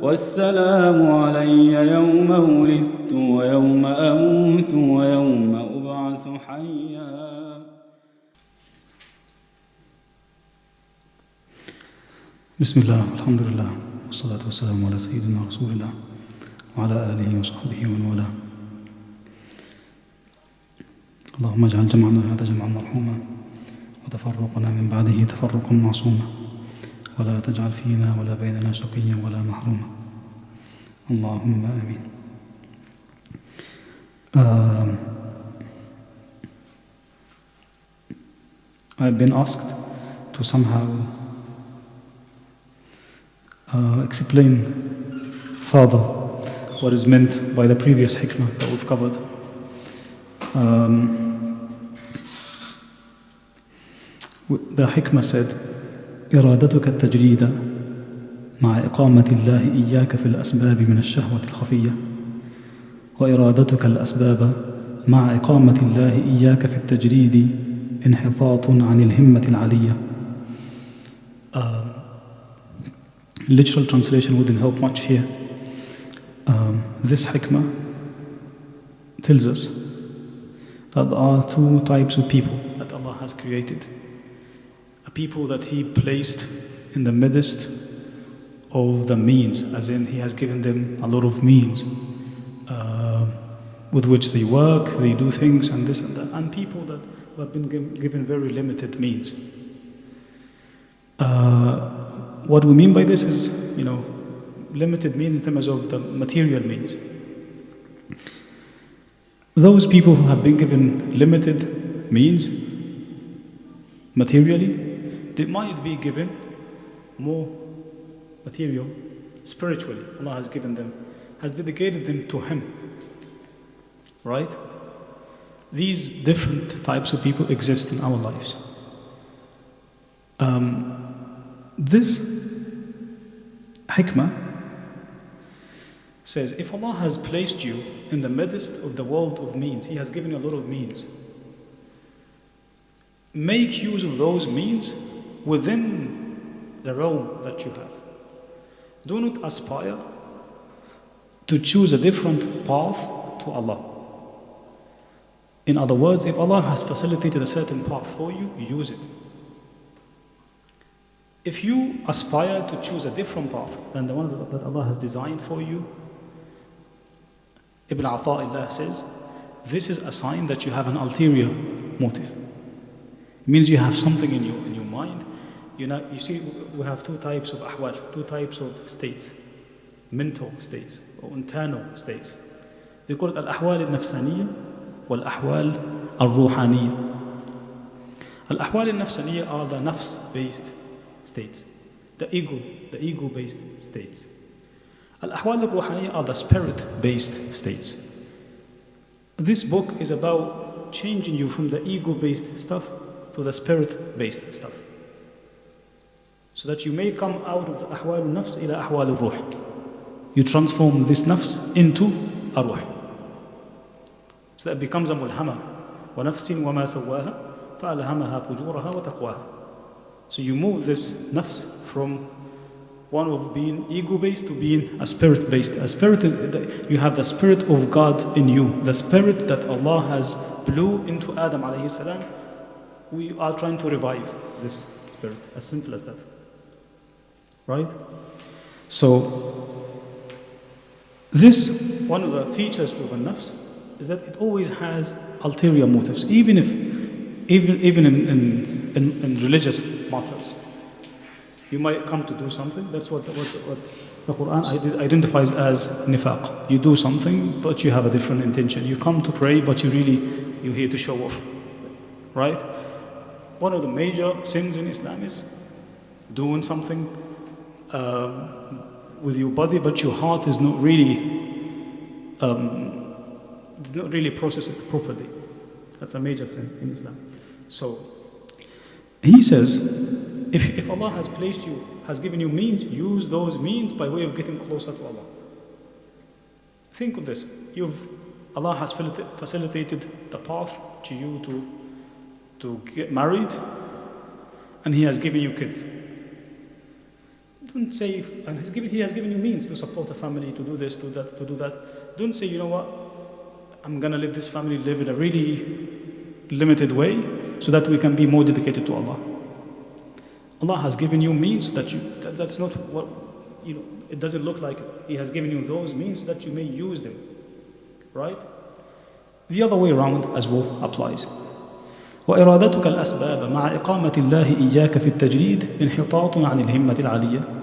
والسلام علي يوم ولدت ويوم أموت ويوم أبعث حيا. بسم الله الحمد لله والصلاة والسلام على سيدنا رسول الله وعلى آله وصحبه ومن والاه. اللهم اجعل جمعنا هذا جمعا مرحوما وتفرقنا من بعده تفرقا معصوما ولا تجعل فينا ولا بيننا شقيا ولا محروما اللهم آمين. I've been asked to somehow explain further what is meant by the previous hikmah that we've covered. The hikmah said, إرادتك التجريد مع إقامة الله إياك في الأسباب من الشهوة الخفية، وإرادتك الأسباب مع إقامة الله إياك في التجريد انحطاط عن الهمة العالية. Literal translation wouldn't help much here. This hikmah tells us that there are two types of people that Allah has created. A people that He placed in the midst of the means, as in He has given them a lot of means with which they work, they do things and this and that, and people that have been given very limited means. What we mean by this is, limited means in terms of the material means. Those people who have been given limited means materially, they might be given more material spiritually. Allah has given them, has dedicated them to Him. Right? These different types of people exist in our lives. This hikmah says, if Allah has placed you in the midst of the world of means, He has given you a lot of means, make use of those means within the realm that you have. Do not aspire to choose a different path to Allah. In other words, if Allah has facilitated a certain path for you, use it. If you aspire to choose a different path than the one that Allah has designed for you, Ibn Ata'illah says, this is a sign that you have an ulterior motive. It means you have something in your mind. You see, we have two types of ahwal, two types of states, mental states or internal states. They call it al-ahwal al-nafsaniyya wal-ahwal al-ruhaniyya. Al-ahwal al-nafsaniyya are the nafs-based states, the ego-based states. Al-ahwal al-ruhaniyya are the spirit-based states. This book is about changing you from the ego-based stuff to the spirit-based stuff, so that you may come out of the ahwal al-nafs ila ahwal al-ruh. You transform this nafs into a ruh, so that it becomes a mulhama. wa nafsin wa ma sawaha fa alhamaha fujuraha wa taqwaha. So you move this nafs from one of being ego-based to being a spirit-based. You have the spirit of God in you, the spirit that Allah has blew into Adam alayhi salam. We are trying to revive this spirit, as simple as that. Right? So, this, one of the features of a nafs, is that it always has ulterior motives, even in religious matters. You might come to do something. That's what the Quran identifies as nifaq. You do something, but you have a different intention. You come to pray, but you're here to show off. Right? One of the major sins in Islam is doing something with your body, but your heart is not really process it properly. That's a major sin in Islam. So he says, if Allah has placed you, has given you means, use those means by way of getting closer to Allah. Think of this. Allah has facilitated the path to you to get married, and He has given you kids. Don't say, and he has given you means to support a family, to do this, to that, to do that. Don't say, you know what, I'm going to let this family live in a really limited way so that we can be more dedicated to Allah. Allah has given you means that's not what, it doesn't look like it. He has given you those means that you may use them. Right? The other way around as well applies. وإرادتك الأسباب مع إقامة الله إياك في التجريد انحطاط عن الهمة العالية.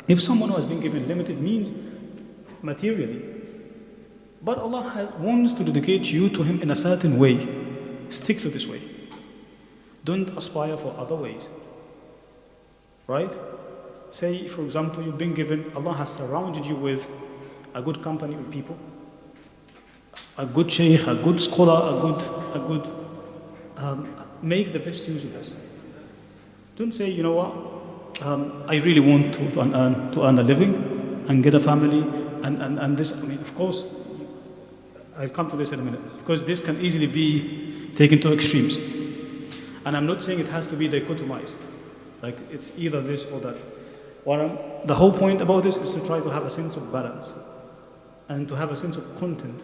If someone who has been given limited means materially, but Allah wants to dedicate you to Him in a certain way, stick to this way. Don't aspire for other ways. Right? Say, for example, you've been given, Allah has surrounded you with a good company of people, a good shaykh, a good scholar, a good make the best use of this. Don't say, you know what, I really want to earn a living and get a family and this. I mean, of course, I'll come to this in a minute, because this can easily be taken to extremes. And I'm not saying it has to be dichotomized, like it's either this or that. The whole point about this is to try to have a sense of balance and to have a sense of content,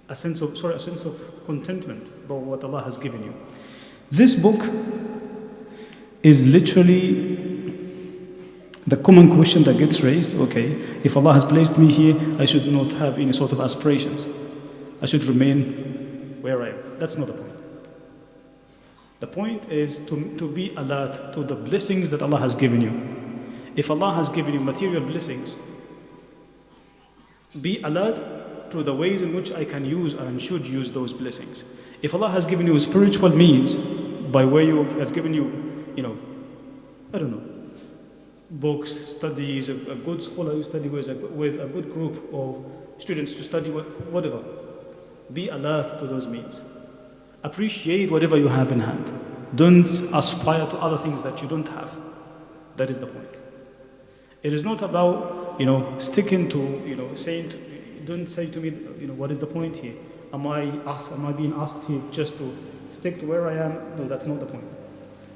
a sense of contentment about what Allah has given you. This book is literally the common question that gets raised. Okay, if Allah has placed me here, I should not have any sort of aspirations. I should remain where I am. That's not the point. The point is to be alert to the blessings that Allah has given you. If Allah has given you material blessings, be alert to the ways in which I can use and should use those blessings. If Allah has given you spiritual means by way of, has given you, I don't know, books, studies, a good scholar you study with a good group of students to study whatever, be alert to those means. Appreciate whatever you have in hand. Don't aspire to other things that you don't have. That is the point. It is not about, sticking to, saying, don't say to me, what is the point here? Am I being asked here just to stick to where I am? No, that's not the point.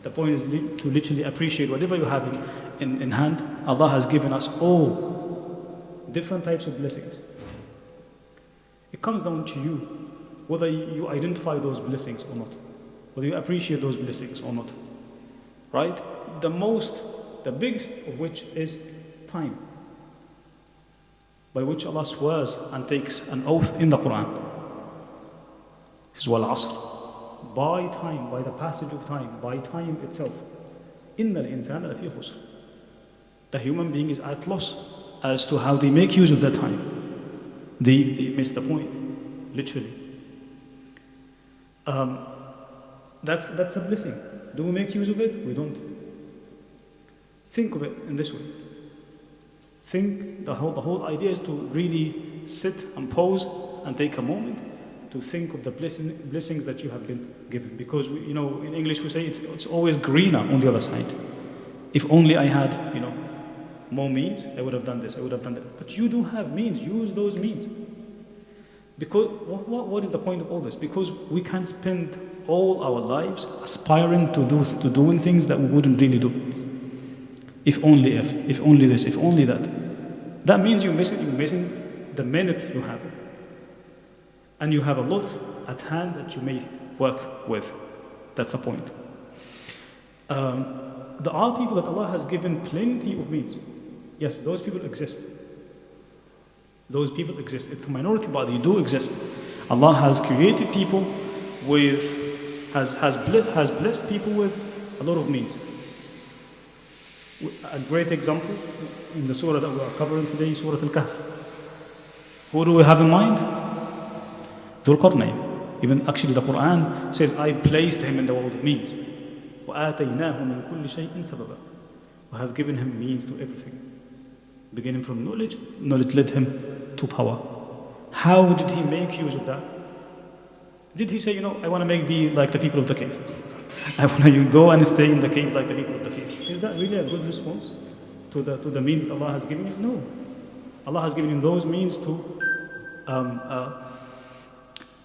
The point is to literally appreciate whatever you have in hand. Allah has given us all different types of blessings. It comes down to you, whether you identify those blessings or not, whether you appreciate those blessings or not. Right? The biggest of which is time, by which Allah swears and takes an oath in the Quran. This is wal asr. By time, by the passage of time, by time itself. Innal insana lafi khusr. The human being is at loss as to how they make use of their time. They miss the point, literally. That's a blessing. Do we make use of it? We don't. Think of it in this way. Think the whole idea is to really sit and pause and take a moment to think of the blessings that you have been given. Because in English we say it's always greener on the other side. If only I had more means, I would have done this, I would have done that. But you do have means. Use those means. Because what is the point of all this? Because we can spend all our lives aspiring to doing things that we wouldn't really do. If only this, if only that. That means you're missing the minute you have. And you have a lot at hand that you may work with. That's the point. There are people that Allah has given plenty of means. Yes, those people exist. Those people exist. It's a minority, but they do exist. Allah has created people has blessed people with a lot of means. A great example in the surah that we are covering today, Surah Al-Kahf. Who do we have in mind? Dhul Qarnayn. Even actually the Quran says, I placed him in the world of means. وَآتَيْنَاهُ مِنْ كُلِّ شَيْءٍ سَبَبًا. We have given him means to everything. Beginning from knowledge led him to power. How did he make use of that? Did he say, I want to be like the people of the cave? I want to go and stay in the cave like the people of the cave. Is that really a good response to the means that Allah has given you? No. Allah has given you those means to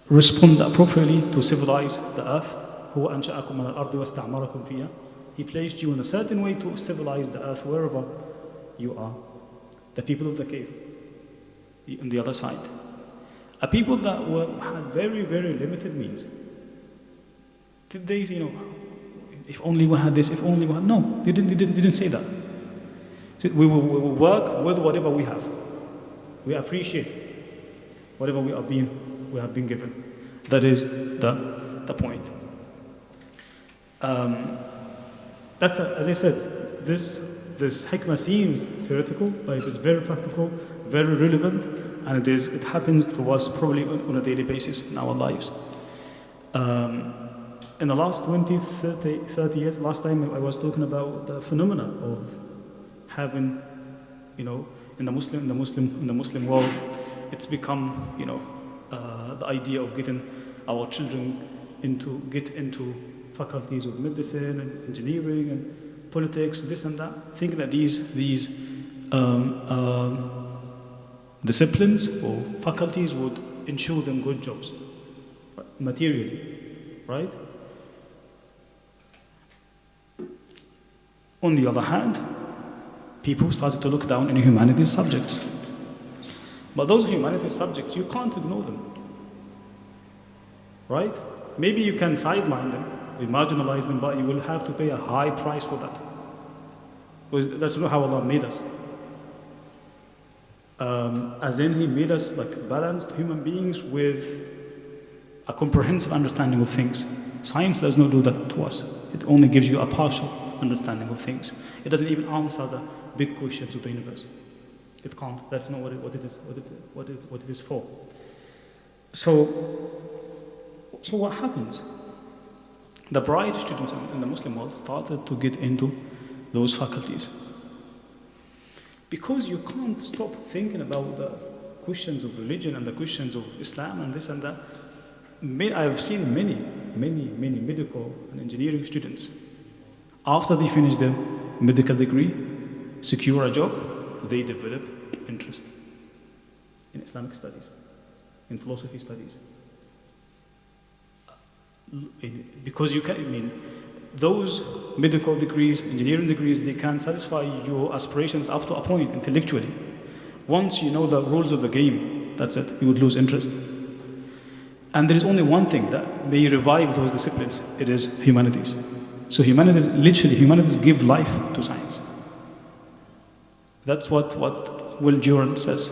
respond appropriately to civilize the earth. هو أنشأكم من الأرض واستعمركم فيها. He placed you in a certain way to civilize the earth wherever you are. The people of the cave, on the other side. A people that had very, very limited means. Did they, if only we had this, if only we had... No, they didn't say that. We will work with whatever we have. We appreciate whatever we have been given. That is the point. As I said, this hikmah seems theoretical, but it is very practical, very relevant, and it happens to us probably on a daily basis in our lives. In the last 20, 30 years, last time I was talking about the phenomena of having, in the Muslim world, it's become, the idea of getting our children get into faculties of medicine and engineering and politics, this and that, thinking that these disciplines or faculties would ensure them good jobs, materially, right? On the other hand, people started to look down on humanities subjects. But those humanities subjects, you can't ignore them, right? Maybe you can sideline them, we marginalize them, but you will have to pay a high price for that. Because that's not how Allah made us. As in, He made us like balanced human beings with a comprehensive understanding of things. Science does not do that to us. It only gives you a partial understanding of things. It doesn't even answer the big questions of the universe. It can't. That's not what it is for. So what happens? The bright students in the Muslim world started to get into those faculties. Because you can't stop thinking about the questions of religion and the questions of Islam and this and that. I've seen many medical and engineering students, after they finish their medical degree, secure a job, they develop interest in Islamic studies, in philosophy studies. Because those medical degrees, engineering degrees, they can satisfy your aspirations up to a point intellectually. Once you know the rules of the game, that's it, you would lose interest. And there is only one thing that may revive those disciplines, it is humanities. So humanities give life to science. That's what Will Durant says,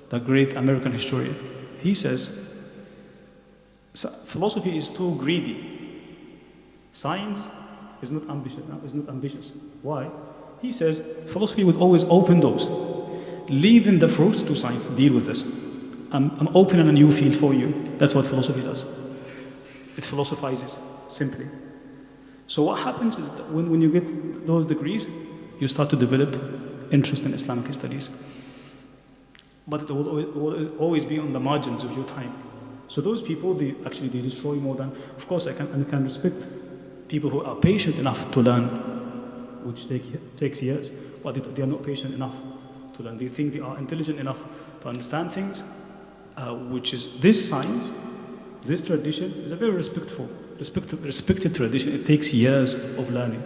the great American historian. He says, philosophy is too greedy. Science is not ambitious. Why? He says, philosophy would always open doors. Leaving the fruits to science, deal with this. I'm opening a new field for you. That's what philosophy does. It philosophizes, simply. So what happens is that when you get those degrees, you start to develop interest in Islamic studies. But it will always be on the margins of your time. So those people, they destroy more than... Of course, I can respect people who are patient enough to learn, which takes years, but they are not patient enough to learn. They think they are intelligent enough to understand things, which is this science, this tradition is a very respected tradition. It takes years of learning,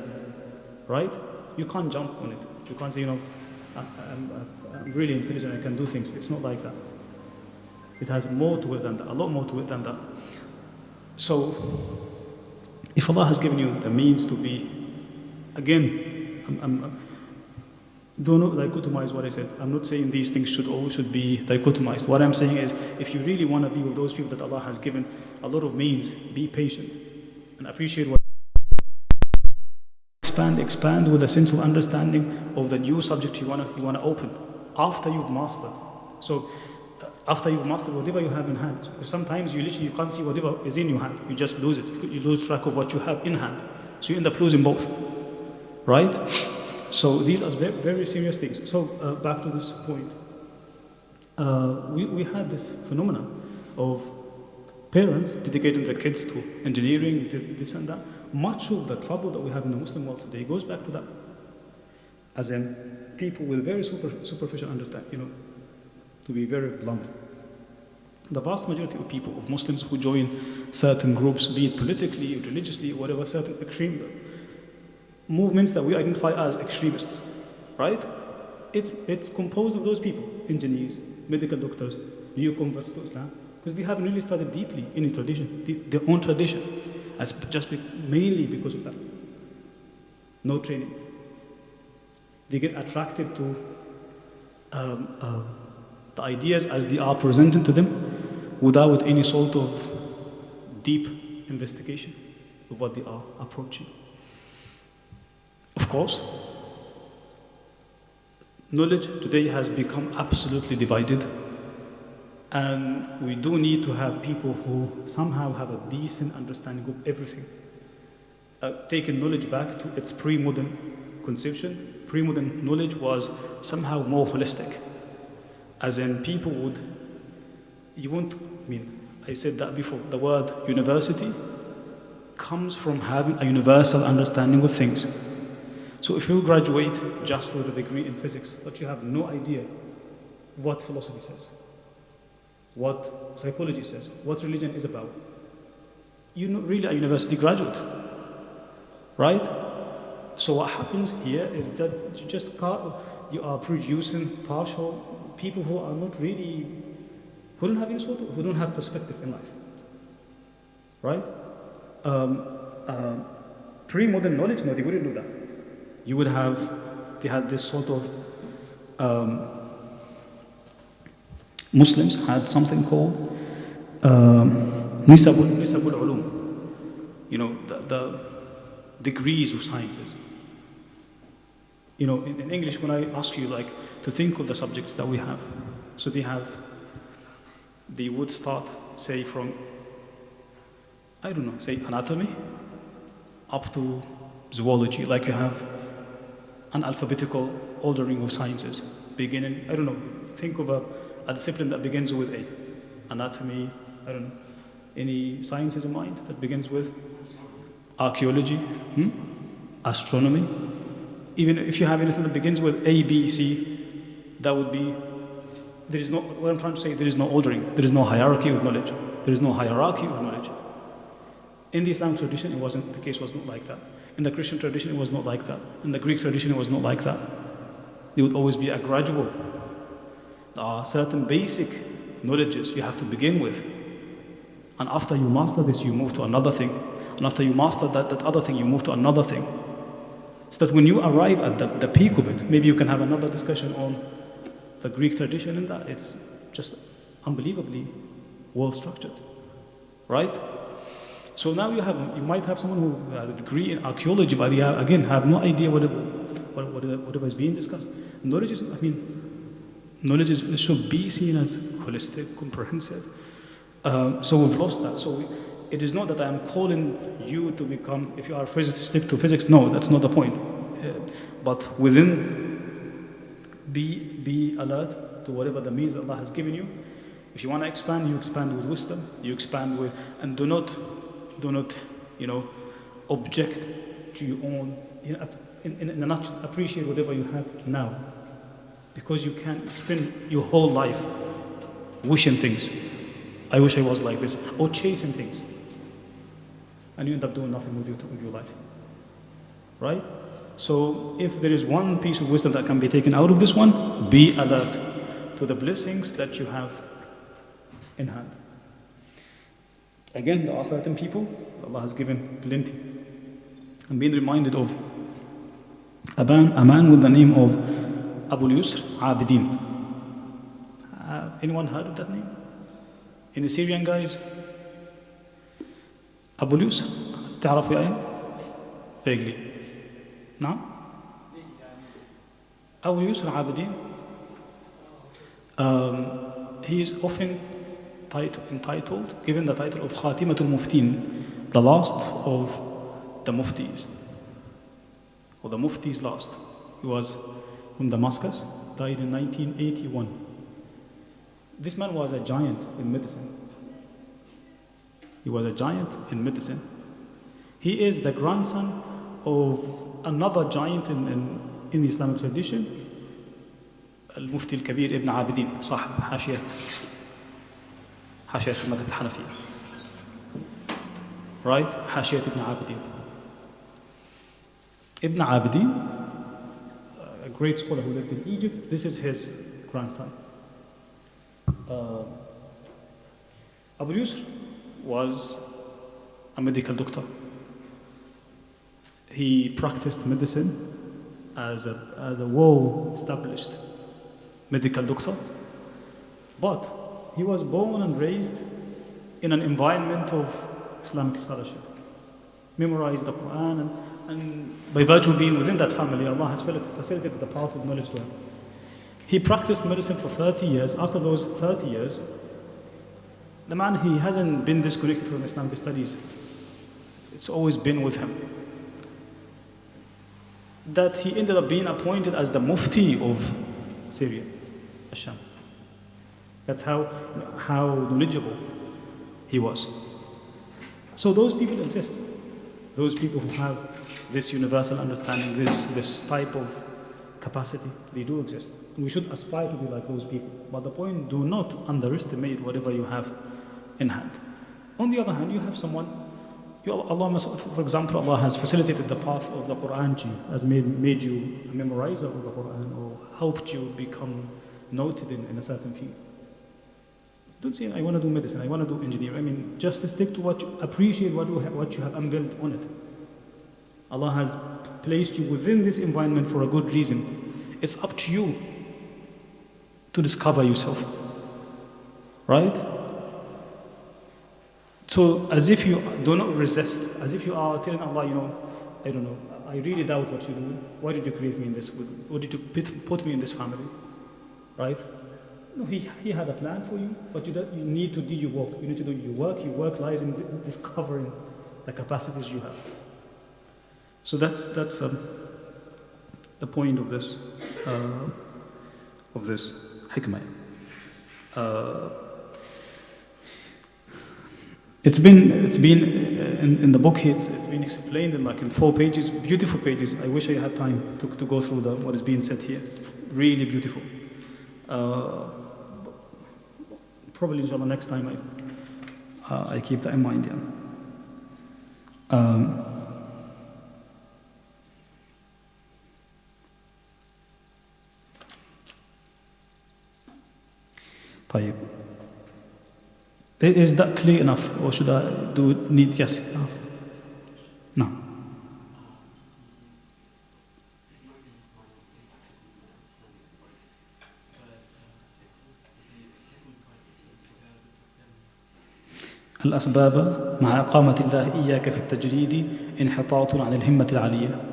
right? You can't jump on it. You can't say, I'm really intelligent, I can do things. It's not like that. It has more to it than that, a lot more to it than that. So, if Allah has given you the means to be, again, do not dichotomize what I said. I'm not saying these things should be dichotomized. What I'm saying is, if you really want to be with those people that Allah has given a lot of means, be patient and appreciate what. Expand with a sense of understanding of the new subject you wanna open after you've mastered. So after you've mastered whatever you have in hand, because sometimes you can't see whatever is in your hand. You just lose it. You lose track of what you have in hand. So you end up losing both, right? So these are very, very serious things. So back to this point, we had this phenomenon of parents dedicating their kids to engineering, this and that. Much of the trouble that we have in the Muslim world today goes back to that. As in, people with very superficial understanding, to be very blunt. The vast majority of people, of Muslims who join certain groups, be it politically, religiously, whatever, certain extreme, movements that we identify as extremists, right? It's composed of those people, engineers, medical doctors, new converts to Islam, because they haven't really studied deeply any tradition, their own tradition. It's just mainly because of that. No training. They get attracted to the ideas as they are presented to them without any sort of deep investigation of what they are approaching. Of course, knowledge today has become absolutely divided, and we do need to have people who somehow have a decent understanding of everything. Taking knowledge back to its pre-modern conception. Pre-modern knowledge was somehow more holistic, as in people would, I said that before, the word university comes from having a universal understanding of things. So if you graduate just with a degree in physics, but you have no idea what philosophy says, what psychology says, what religion is about, you're not really a university graduate, right? So what happens here is that you are producing partial people who are not really, who don't have any sort of, who don't have perspective in life, right? Pre-modern knowledge, no, they wouldn't do that. You would have, they had this sort of, Muslims had something called Nisabul Ulum, the degrees of sciences. In English, when I ask you to think of the subjects that we have, so they would start, say, from, I don't know, say anatomy up to zoology, like you have an alphabetical ordering of sciences, beginning, I don't know, think of a discipline that begins with A. Anatomy, I don't know, any sciences in mind that begins with archaeology, astronomy. Even if you have anything that begins with A, B, C, that would be, there is no, what I'm trying to say, there is no ordering, there is no hierarchy of knowledge, there is no hierarchy of knowledge. In the Islamic tradition, the case was not like that. In the Christian tradition, it was not like that. In the Greek tradition, it was not like that. There would always be a gradual. There are certain basic knowledges you have to begin with. And after you master this, you move to another thing. And after you master that other thing, you move to another thing. So that when you arrive at the peak of it, maybe you can have another discussion on the Greek tradition and that. It's just unbelievably well structured, right? So now you might have someone who has a degree in archaeology, but they again have no idea what is being discussed. Knowledge should be seen as holistic, comprehensive. So we've lost that. So it is not that I am calling you to become, if you are a physicist, stick to physics. No, that's not the point. But within, be alert to whatever the means that Allah has given you. If you want to expand, you expand with wisdom. You expand with, and do not, object to your own. Not appreciate whatever you have now, because you can't spend your whole life wishing things. I wish I was like this, or chasing things, and you end up doing nothing with your life, right? So if there is one piece of wisdom that can be taken out of this one, be alert to the blessings that you have in hand. Again, there are certain people Allah has given plenty. I'm being reminded of a man with the name of Abu Yusr Abidin. Anyone heard of that name? Any Syrian guys? Abu Yusr, تعرف يا أيه؟ Vaguely. نعم؟ Abu Yusr Abidin. He is often given the title of Khatimatul Muftin, the last of the Muftis, or the Mufti's last. He was from Damascus, died in 1981. This man was a giant in medicine. He was a giant in medicine. He is the grandson of another giant in the Islamic tradition, Al-Mufti Al-Kabir Ibn Abidin, صاحب حاشية المذهب الحنفية. Right? حاشية Ibn Abidin. Ibn Abdi, a great scholar who lived in Egypt, this is his grandson. Abu Yusr was a medical doctor. He practiced medicine as a well-established medical doctor, but he was born and raised in an environment of Islamic scholarship. Memorized the Quran, and by virtue of being within that family, Allah has facilitated the path of knowledge to him. He practiced medicine for 30 years. After those 30 years, the man, he hasn't been disconnected from Islamic studies. It's always been with him. That he ended up being appointed as the Mufti of Syria, Asham. That's how knowledgeable he was. So those people exist. Those people who have this universal understanding, this type of capacity, they do exist. We should aspire to be like those people. But the point, do not underestimate whatever you have in hand. On the other hand, you have someone, for example, Allah has facilitated the path of the Quran to you, has made you a memorizer of the Quran, or helped you become noted in a certain field. Don't say, I want to do medicine, I want to do engineering. I mean, just stick to what you appreciate, what you have unbuilt on it. Allah has placed you within this environment for a good reason. It's up to you to discover yourself. Right? So, as if you do not resist, as if you are telling Allah, I don't know, I really doubt what you're doing. Why did you create me in this? Why did you put me in this family? Right? No, he had a plan for you, but you need to do your work. You need to do your work. Your work lies in discovering the capacities you have. So that's the point of this hikmah. It's been in the book here. It's been explained in 4 pages, beautiful pages. I wish I had time to go through what is being said here. Really beautiful. Probably inshallah next time I keep that in mind. Yeah. طيب. Is that clear enough, or should I need yes? No. الأسباب مع إقامة الله إياك في التجريد انحطاط عن الهمة العالية.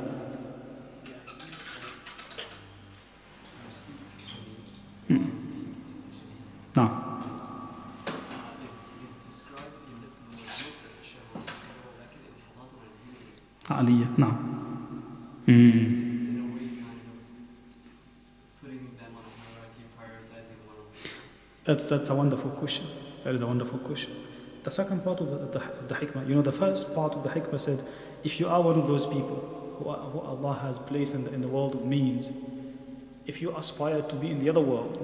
نعم. عالية. نعم. That's a wonderful question. That is a wonderful question. The second part of the hikmah, the first part of the hikmah said, if you are one of those people who Allah has placed in the world of means, if you aspire to be in the other world,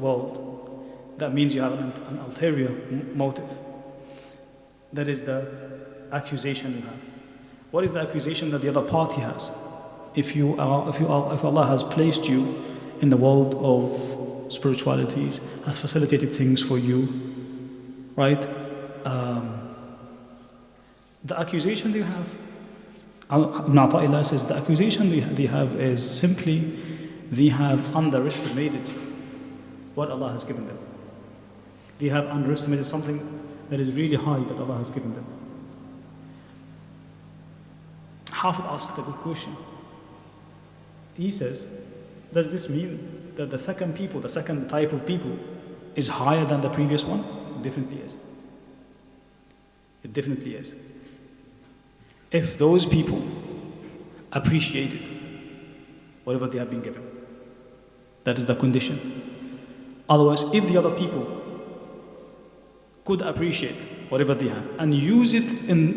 that means you have an ulterior motive. That is the accusation you have. What is the accusation that the other party has? If Allah has placed you in the world of spiritualities, has facilitated things for you, right? The accusation they have, Ibn Ata'illah says, the accusation they have is simply they have underestimated what Allah has given them. They have underestimated something that is really high that Allah has given them. Hafid asked a good question. He says, does this mean that the second type of people is higher than the previous one? It definitely is. It definitely is. If those people appreciated whatever they have been given, that is the condition. Otherwise, if the other people could appreciate whatever they have and use it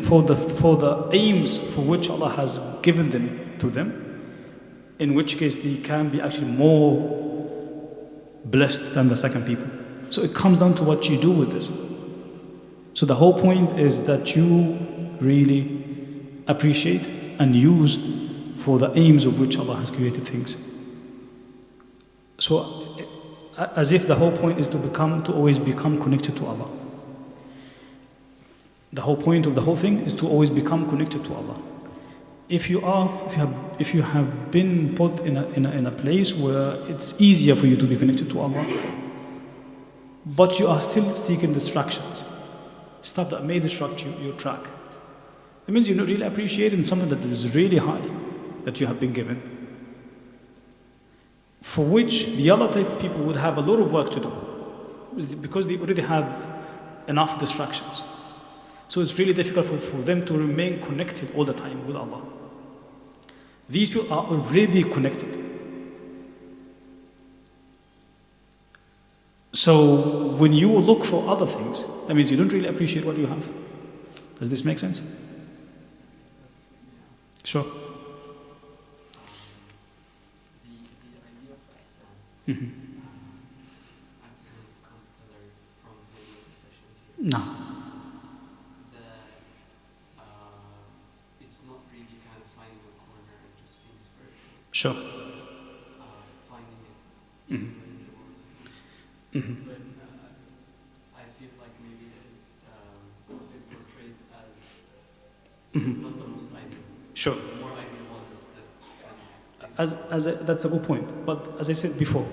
for the aims for which Allah has given them to them, in which case they can be actually more blessed than the second people. So it comes down to what you do with this. So the whole point is that you really appreciate and use for the aims of which Allah has created things. So, as if the whole point is to always become connected to Allah. The whole point of the whole thing is to always become connected to Allah. If you have been put in a place where it's easier for you to be connected to Allah, but you are still seeking distractions, stuff that may distract your track, that means you're not really appreciating something that is really high that you have been given, for which the other type of people would have a lot of work to do because they already have enough distractions. So it's really difficult for them to remain connected all the time with Allah. These people are already connected. So when you look for other things, that means you don't really appreciate what you have. Does this make sense? Sure. Mm-hmm. No. It's not really kind of finding a corner and just being spiritual. Sure. Finding it Mm-hmm. in the world of peace. Mm-hmm. But I feel like maybe it's been portrayed as Mm-hmm. not the most ideal. Sure. The more ideal one is the kind of That's a good point. But as I said before,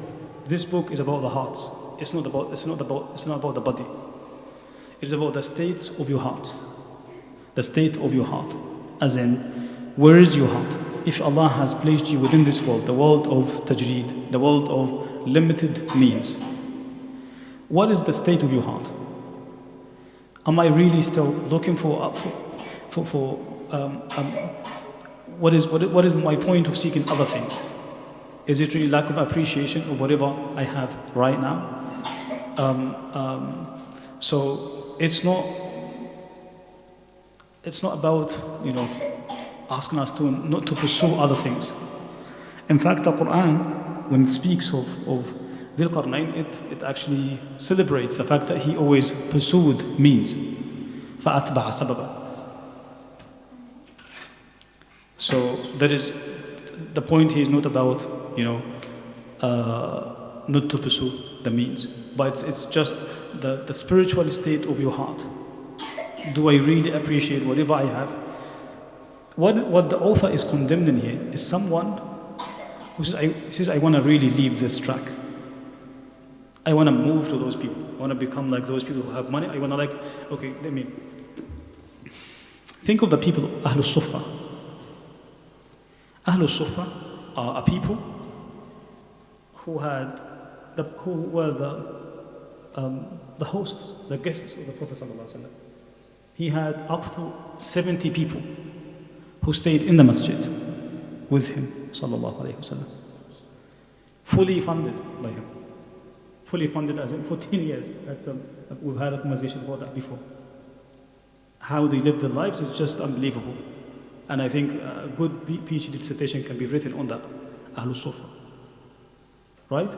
this book is about the hearts. It's not about the body. It's about the states of your heart. The state of your heart. As in, where is your heart? If Allah has placed you within this world, the world of tajreed, the world of limited means, what is the state of your heart? Am I really still looking for what is my point of seeking other things? Is it really lack of appreciation of whatever I have right now? So it's not about asking us to not to pursue other things. In fact, the Quran, when it speaks of Dhul Qarnayn, it actually celebrates the fact that he always pursued means. فَأَتْبَعَ سَبَبًا. So that is the point. Here is not about not to pursue the means, but it's just the spiritual state of your heart. Do I really appreciate whatever I have? What the author is condemning here is someone who says I want to really leave this track. I want to move to those people. I want to become like those people who have money. I want to let me think of the people, Ahlul Sufa. Ahlul Sufa are a people who were the hosts, the guests of the Prophet ﷺ. He had up to 70 people who stayed in the masjid with him, sallallahu alayhi wasallam. Fully funded by him. Fully funded as in 14 years. We've had a conversation about that before. How they lived their lives is just unbelievable. And I think a good PhD dissertation can be written on that. Ahlul Sufa. Right?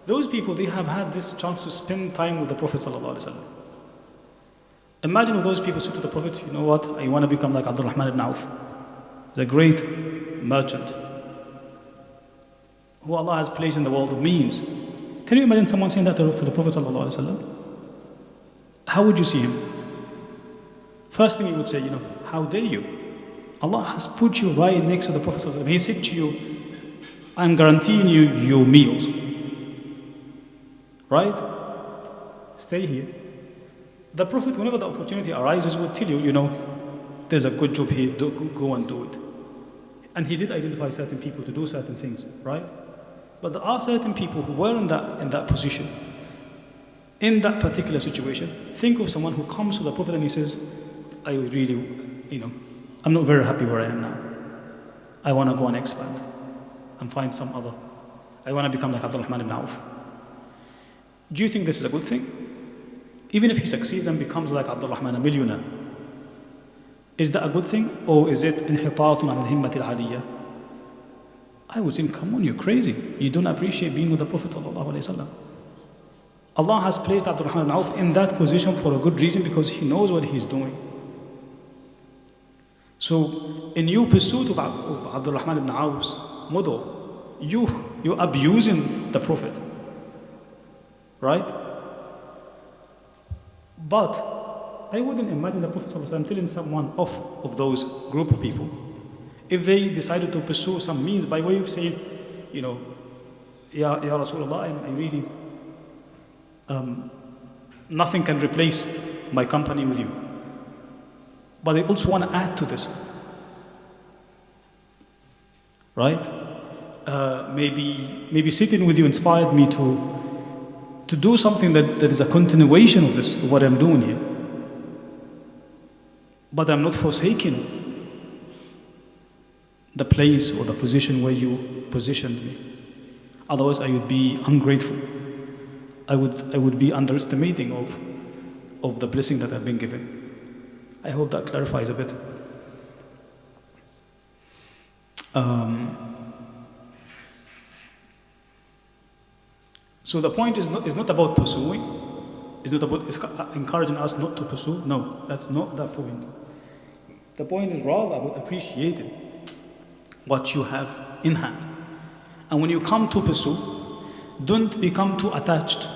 Those people, they have had this chance to spend time with the Prophet sallallahu alayhi wasallam. Imagine if those people said to the Prophet, you know what, I want to become like Abdul Rahman ibn Auf. He's a great merchant who Allah has placed in the world of means. Can you imagine someone saying that to the Prophet ﷺ? How would you see him? First thing he would say, how dare you? Allah has put you right next to the Prophet ﷺ. He said to you, I'm guaranteeing you your meals. Right? Stay here. The Prophet, whenever the opportunity arises, would tell you, there's a good job here, go and do it. And he did identify certain people to do certain things, right? But there are certain people who were in that position, in that particular situation. Think of someone who comes to the Prophet and he says, I really, I'm not very happy where I am now. I want to go and expand and find some other. I want to become like Abdul Rahman ibn Auf. Do you think this is a good thing? Even if he succeeds and becomes like Abdul Rahman, a millionaire, is that a good thing? Or is it inhitatun an al-himmat al-aliyah? I would say, come on, you're crazy. You don't appreciate being with the Prophet ﷺ. Allah has placed Abdul Rahman ibn Auf in that position for a good reason, because he knows what he's doing. So, in your pursuit of Abdul Rahman ibn Awf's model, you're abusing the Prophet, right? But I wouldn't imagine the Prophet ﷺ telling someone off of those group of people if they decided to pursue some means by way of saying, you know, Ya Rasulullah, I really, nothing can replace my company with you. But I also want to add to this, right? Maybe sitting with you inspired me to do something that is a continuation of this, of what I'm doing here. But I'm not forsaking the place or the position where you positioned me. Otherwise, I would be ungrateful. I would be underestimating of the blessing that I've been given. I hope that clarifies a bit. So the point is not about pursuing. It's not about encouraging us not to pursue. No, that's not the point. The point is rather about appreciating what you have in hand. And when you come to pursue, don't become too attached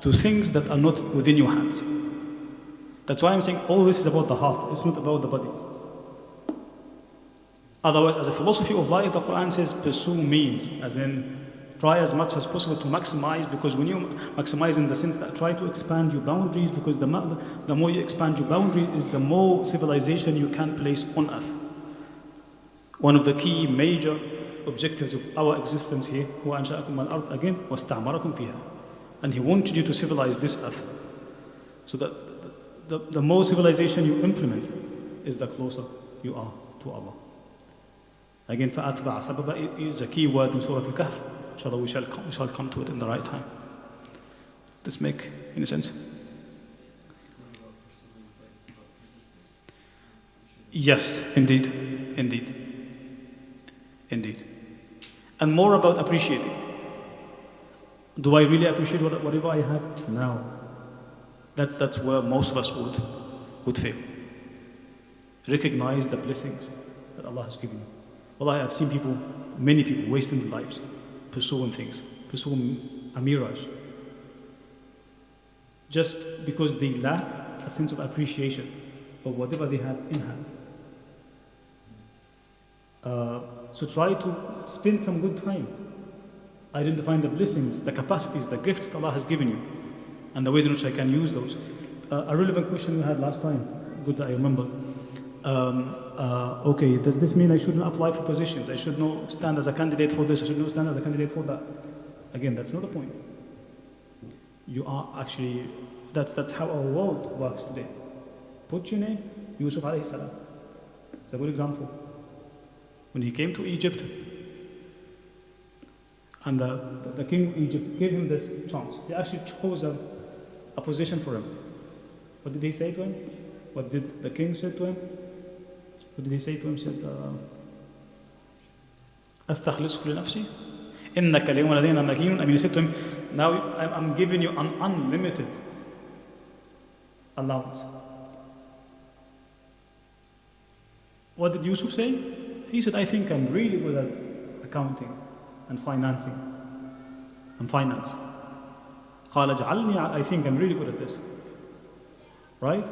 to things that are not within your hands. That's why I'm saying all this is about the heart, it's not about the body. Otherwise, as a philosophy of life, the Quran says pursue means, as in try as much as possible to maximize, because when you maximize in the sense that try to expand your boundaries, because the more you expand your boundaries is the more civilization you can place on earth. One of the key major objectives of our existence here, هو أنشأكم من الأرض, again, واستعمركم فيها. And He wanted you to civilize this earth. So that the more civilization you implement is the closer you are to Allah. Again, فَأَتْبَعَ سَبَبًا is a key word in Surah Al-Kahf. Inshallah, we shall come to it in the right time. Does this make any sense? Yes, indeed. And more about appreciating. Do I really appreciate whatever I have now? That's where most of us would fail. Recognize the blessings that Allah has given you. Well, I have seen many people wasting their lives, pursuing things, pursuing a mirage, just because they lack a sense of appreciation of whatever they have in hand. So try to spend some good time identifying the blessings, the capacities, the gifts that Allah has given you, and the ways in which I can use those. A relevant question we had last time, good that I remember. Okay, does this mean I shouldn't apply for positions? I should not stand as a candidate for this, I should not stand as a candidate for that. Again, that's not the point. You are actually, that's how our world works today. Put your name, Yusuf alayhi salam. It's a good example. When he came to Egypt, and the king of Egypt gave him this chance. He actually chose a position for him. What did he say to him? What did the king say to him? What did he say to him? He said, أستخلصك لنفسي إنك اليوم لدينا مكين. I mean, he said to him, now I'm giving you an unlimited allowance. What did Yusuf say? He said, I think I'm really good at accounting and financing and finance. قال اجعلني, I think I'm really good at this. Right?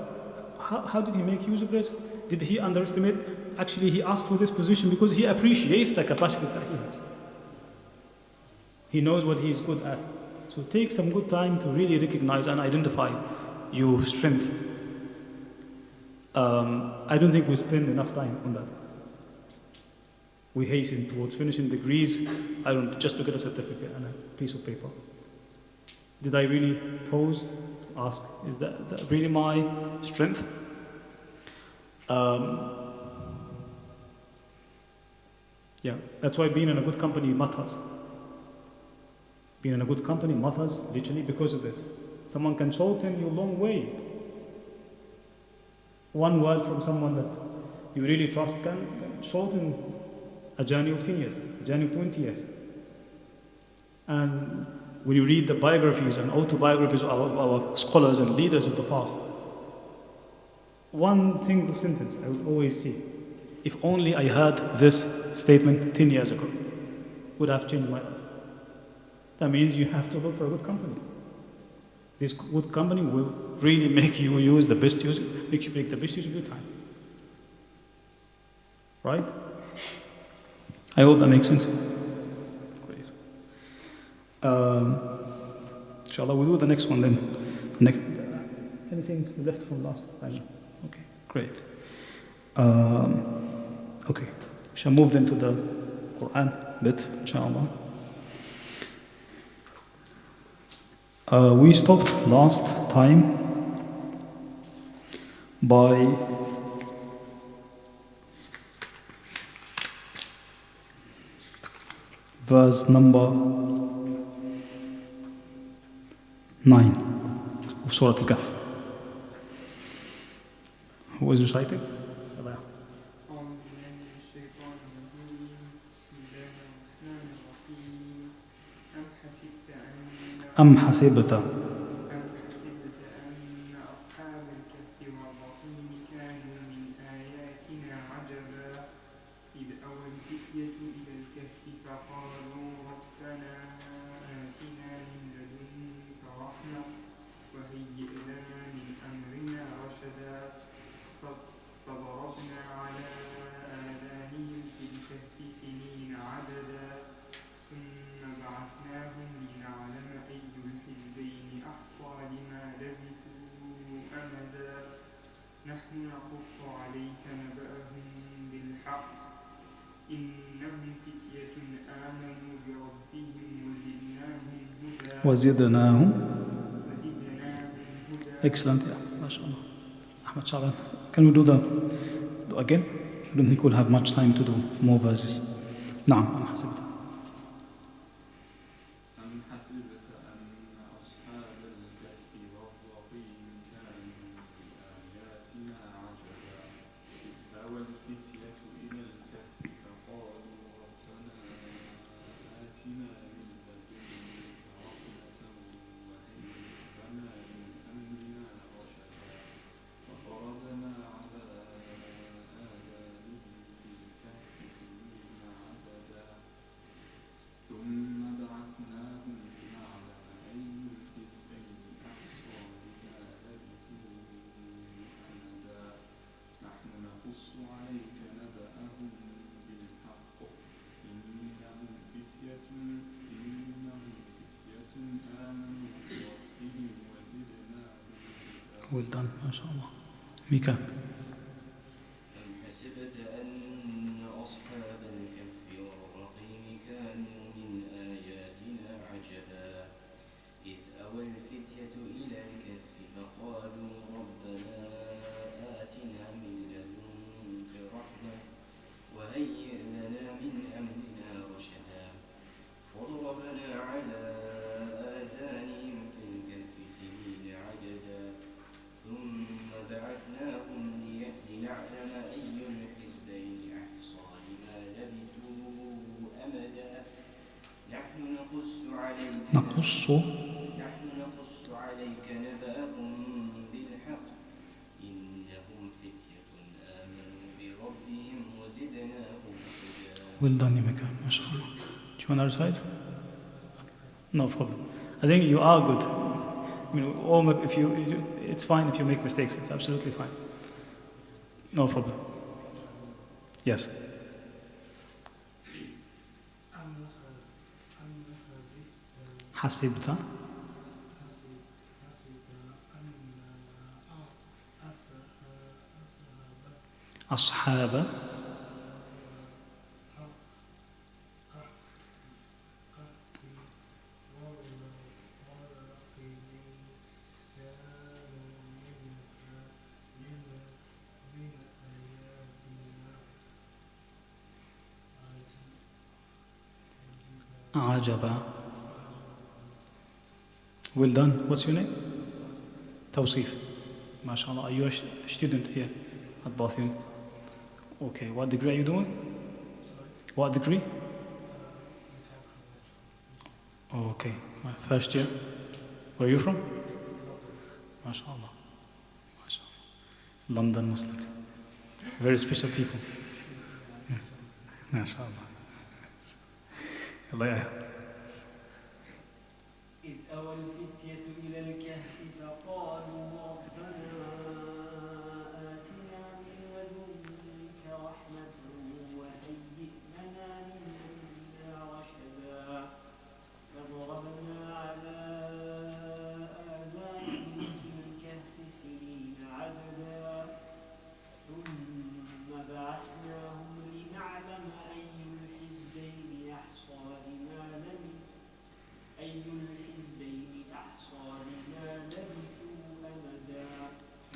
How did he make use of this? Did he underestimate? Actually, he asked for this position because he appreciates the capacities that he has. He knows what he is good at. So take some good time to really recognize and identify your strength. I don't think we spend enough time on that. We hasten towards finishing degrees. I don't just look at a certificate and a piece of paper. Did I really pause? Ask, is that really my strength? Yeah, that's why being in a good company matters. Being in a good company matters literally because of this. Someone can shorten you a long way. One word from someone that you really trust can shorten a journey of 10 years, a journey of 20 years. And when you read the biographies and autobiographies of our scholars and leaders of the past, one single sentence I would always see if only I had this statement 10 years ago, would have changed my life. That means you have to look for a good company. This good company will really make you use the best use, make the best use of your time. Right? I hope that makes sense. Great. Inshallah, we'll do the next one then. Anything left from last time? Okay, great. Okay, shall move then to the Quran bit, inshallah. We stopped last time by verse number 9 of Surah Al-Kahf. Who is reciting? أم حسبت أن أصحاب الكهف والرقيم كانوا من آياتنا عجبا إذ أوى الفتية إلى الكهف فقالوا ربنا آتنا من لدنك رحمة وهيئ لنا من أمرنا رشدا فضربنا على آذانهم في الكهف سنين عددا ثم بعثناهم لنعلم أي الحزبين أحصى لما لبثوا أمدا نحن نقص عليك نبأهم بالحق إنهم فتية آمنوا بربهم وزدناهم هدى. Excellent, yeah, mashallah. Ahmad Shaban, can we do again? I don't think we'll have much time to do more verses. نعم أم حسبت أم حسبت أن أصحاب الكهف والرقيم كانوا بآياتنا عجبا إذ أوى الفتية إلى الكهف فقالوا ربنا آتنا من لدنك رحمة وهيئ لنا من أمرنا رشدا فضربنا على آذانهم في الكهف سنين عددا ثم بعثناهم لنعلم أي الحزبين أحصى لما لبثوا أمدا نحن نقص عليك نبأهم بالحق إنهم فتية آمنوا بربهم وزدناهم هدى. Well done, mashallah. Mika. أم حسبت أن أصحاب الكهف والرقيم كانوا من آياتنا عجبا إذ أوى الفتية إلى الكهف فقالوا ربنا آتنا من لدنك رحمة وهيئ لنا من أمرنا رشدا فضربنا على آذانهم في الكهف سنين عددا ثم بعثناهم لنعلم أي الحزبين أحصى لما لبثوا أمدا نحن نقص عليك نبأهم بالحق إنهم فتية آمنوا بربهم وزدناهم هدى. Well done, Mika, mashallah. Do you want to recite? No problem. I think you are good. I mean, it's fine if you make mistakes. It's absolutely fine. No problem. Yes. حسبت أصحاب عجبا. Well done. What's your name? Tawsif. MashaAllah. Are you a student here at Bath Uni? Okay. What degree are you doing? What degree? Okay. My first year. Where are you from? MashaAllah. MashaAllah. London Muslims. Very special people. MashaAllah. Allah, yeah. إذ أوى الفتية إلى الكهف فقالوا ربنا آتنا من لدنك رحمة وهيئ لنا من أمرنا رشدا فضربنا على آذانهم في الكهف سنين عددا ثم بعثناهم لنعلم أي الحزبين أحصى لما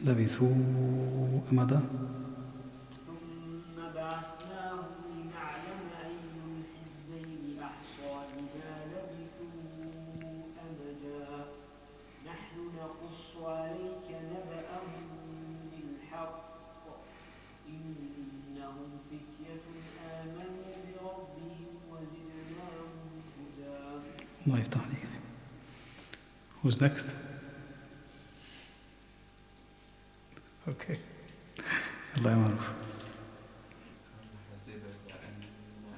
لبثوا أمدا. ثم بعثناهم لنعلم أي الحزبين أحصى لما لبثوا أمدا نحن نقص عليك نبأهم بالحق إنهم فتية آمنوا بربهم وزدناهم هدى. الله يفتح عليك. Who's next? Okay. الله معروف. حسبت أن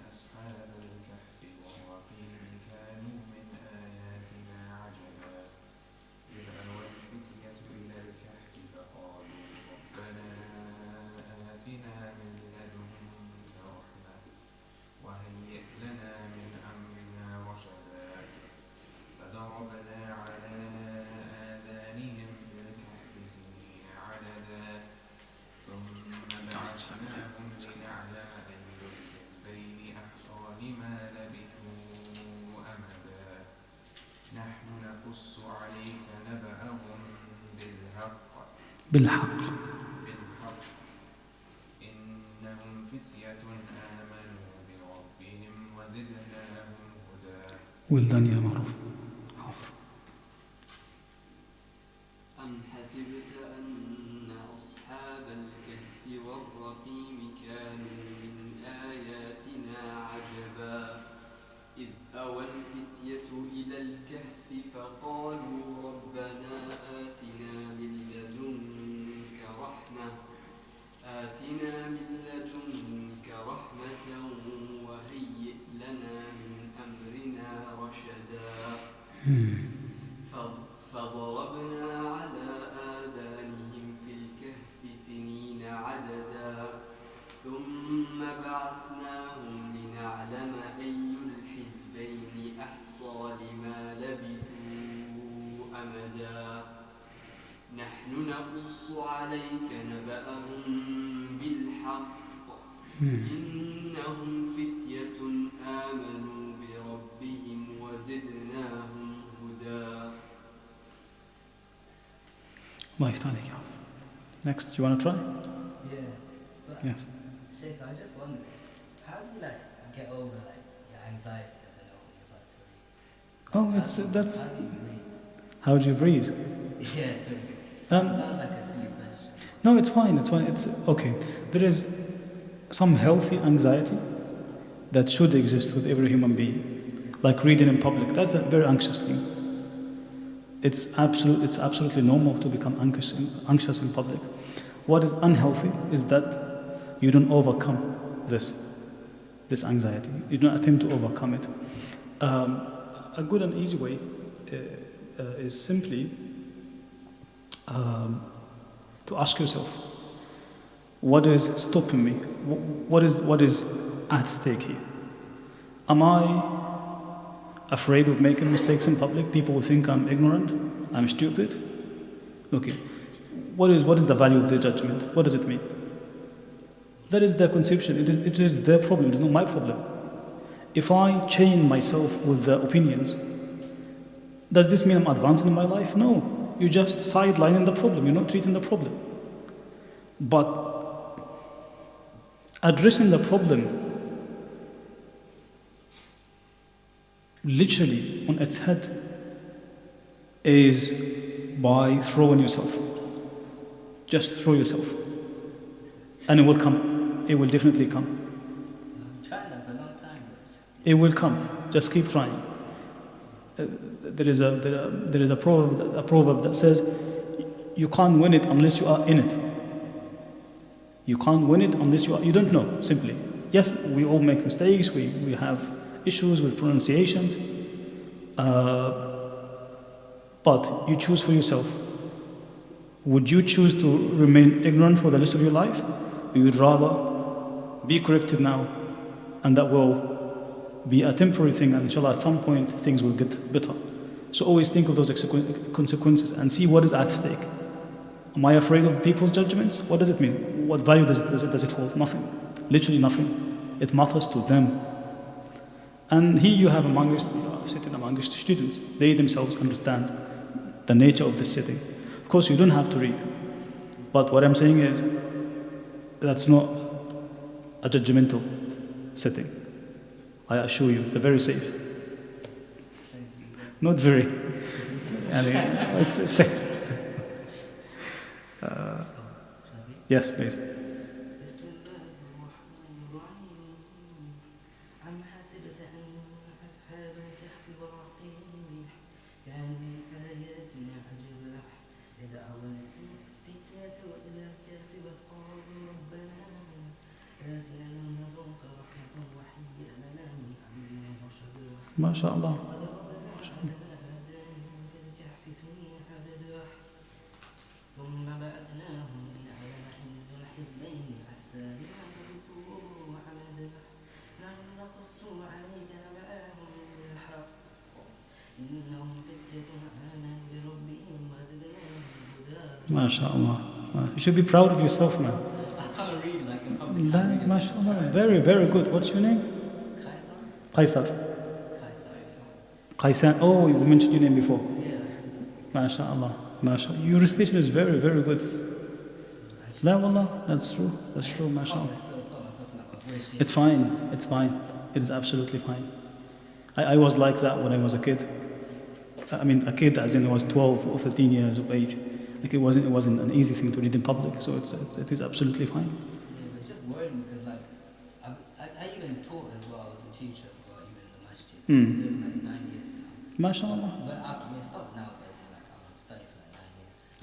أصحاب الكهف والرقيم كانوا من آياتنا عجبا إذ أوى الفتية إلى الكهف فقالوا ربنا آتنا من لدنك رحمة وهيئ لنا من أمرنا رشدا فضربنا على آذانهم في الكهف سنين عددا ثم بعثناهم لنعلم أي الحزبين أحصى لما لبثوا أمدا نحن نقص عليك نبأهم بالحق إنهم فتية آمنوا بربهم وزدناهم هدى. Well done يا معروف. حافظ. أم حسبت أن أصحاب الكهف والرقيم كانوا من آياتنا عجبا إذ أوى الفتية إلى الكهف فقالوا ربنا آتنا من لدنك رحمة وهيئ لنا من أمرنا رشدا فضربنا على آذانهم في الكهف سنين عددا ثم بعثناهم لنعلم أي الحزبين أحصى لما لبثوا أمدا نحن نقص عليك نبأهم بالحق إنهم فتية آمنوا بربهم وزدناهم هدى. الله يفتح عليك يا حافظ. Next, do you want to try? Yeah. But Yes. Sheikh, I just wonder, how do you get over your anxiety? I don't know when you're about to read. Oh, that's. How do you breathe? How do you breathe? Yeah, sorry. Um, Sounds like a silly question. No, it's fine. It's fine. It's okay. There is some healthy anxiety that should exist with every human being, like reading in public. That's a very anxious thing. It's absolutely normal to become anxious in public. What is unhealthy is that you don't overcome this anxiety. You don't attempt to overcome it. A good and easy way is simply to ask yourself, what is stopping me? What is at stake here? Am I afraid of making mistakes in public? People will think I'm ignorant, I'm stupid. Okay. What is the value of the judgment? What does it mean? That is their conception. It is their problem. It is not my problem. If I chain myself with their opinions, does this mean I'm advancing in my life? No. You're just sidelining the problem. You're not treating the problem. But addressing the problem literally on its head is by throwing yourself. Just throw yourself. And it will come. It will definitely come. I'm trying that for a long time. It will come. Just keep trying. There is a proverb that says, you can't win it unless you are in it. You can't win it unless you don't know, simply. Yes, we all make mistakes, we have issues with pronunciations, but you choose for yourself. Would you choose to remain ignorant for the rest of your life? Or you'd rather be corrected now, and that will be a temporary thing, and inshallah at some point things will get better. So always think of those consequences and see what is at stake. Am I afraid of people's judgments? What does it mean? What value does it hold? Nothing. Literally nothing. It matters to them. And here you have sitting amongst students. They themselves understand the nature of this sitting. Of course, you don't have to read. But what I'm saying is, that's not a judgmental sitting. I assure you, it's a very safe. Not very. It's yes, please. MashaAllah. MashaAllah. You should be proud of yourself, man. I can't read like in public. MashaAllah. Very, very good. What's your name? Qaisar. Qaisan. Oh, you mentioned your name before. Yeah. MashaAllah. MashaAllah. Your recitation is very, very good. La wallah, that's true. That's true, MashaAllah. It's fine. It's fine. It is absolutely fine. I was like that when I was a kid. I mean, a kid as in I was 12 or 13 years of age. Like it wasn't an easy thing to read in public, so it is absolutely fine. Yeah, but it's just worrying because like I even taught as well as a teacher as well, even in the Masjid. Lived like 9 years now. MashaAllah. But I stopped now, but like I was studying for like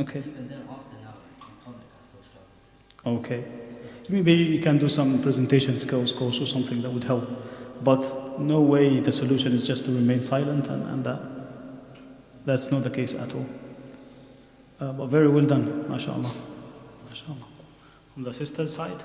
9 years. Okay. Even then after now, like in public, I still struggle to. Okay. Maybe you can do some presentation skills course or something that would help. But no way the solution is just to remain silent and that's not the case at all. But very well done, mashallah. MashaAllah. On the sister's side?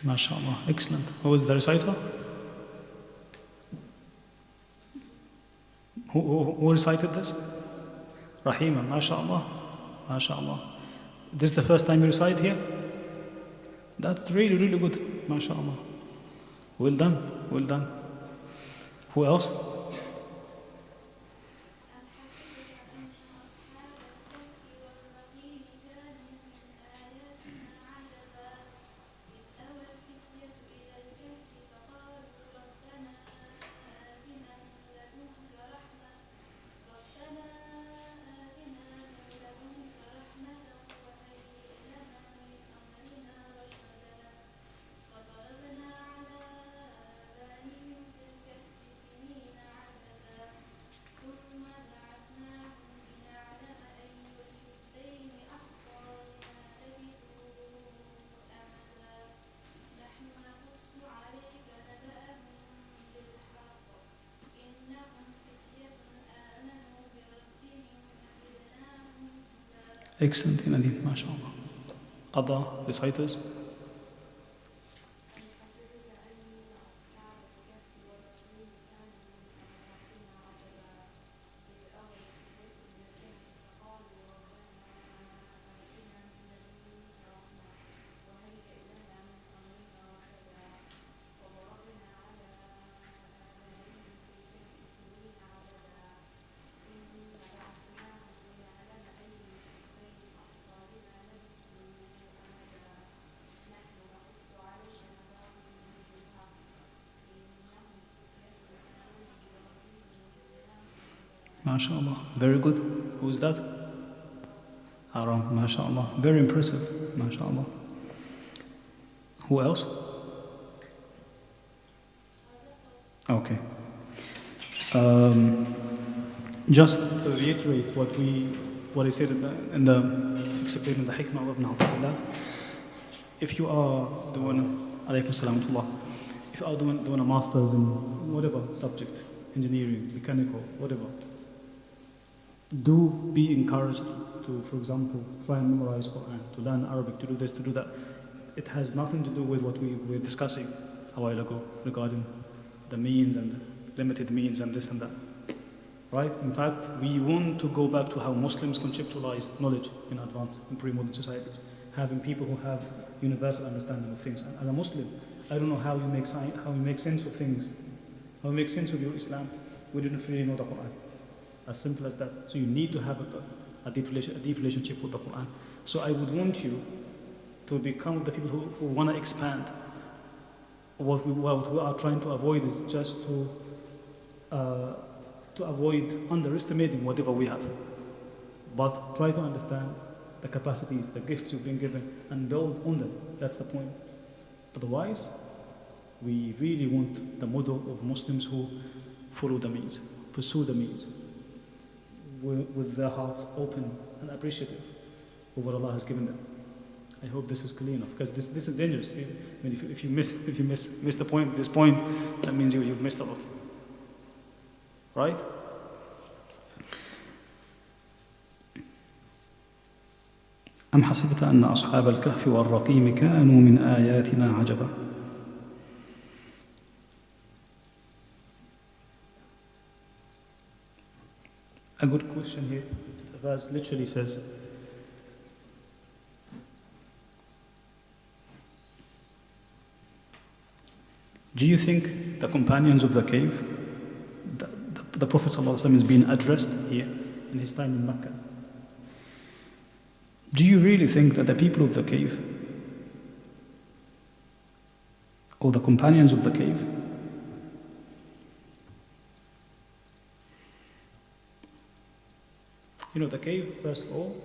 MashaAllah. Excellent. Who is the reciter? Who recited this? Rahima. MashaAllah. MashaAllah. This is the first time you recite here? That's really, really good. MashaAllah. Well done. Well done. Who else? Excellent, Nadine, mashallah. Other reciters? MashaAllah. Very good. Who is that? Aram, MashaAllah. Very impressive. MashaAllah. Who else? Okay. Just to reiterate what I said in the explaining the hikmah of Ibn Abdullah, if you are doing, alaykum salam wa rahmatullah, if you are doing a master's in whatever subject, engineering, mechanical, whatever, do be encouraged to, for example, try and memorize Quran, to learn Arabic, to do this, to do that. It has nothing to do with what we were discussing a while ago regarding the means and limited means and this and that. Right? In fact, we want to go back to how Muslims conceptualize knowledge in advance in pre-modern societies, having people who have universal understanding of things. And as a Muslim, I don't know how you make sense of things, how you make sense of your Islam. We didn't really know the Quran. As simple as that. So you need to have a deep relationship with the Quran. So I would want you to become the people who want to expand. What we are trying to avoid is just to avoid underestimating whatever we have. But try to understand the capacities, the gifts you've been given, and build on them. That's the point. Otherwise, we really want the model of Muslims who follow the means, pursue the means, with their hearts open and appreciative of what Allah has given them. I hope this is clear enough, because this is dangerous. I mean, if you miss the point, this point, that means you've missed a lot. Right? أم حسبت أن أصحاب الكهف والرقيم كانوا من آياتنا عجبا. A good question here. The verse literally says, do you think the companions of the cave, the Prophet ﷺ is being addressed here in his time in Mecca? Do you really think that the people of the cave, or the companions of the cave, you know, the cave, first of all,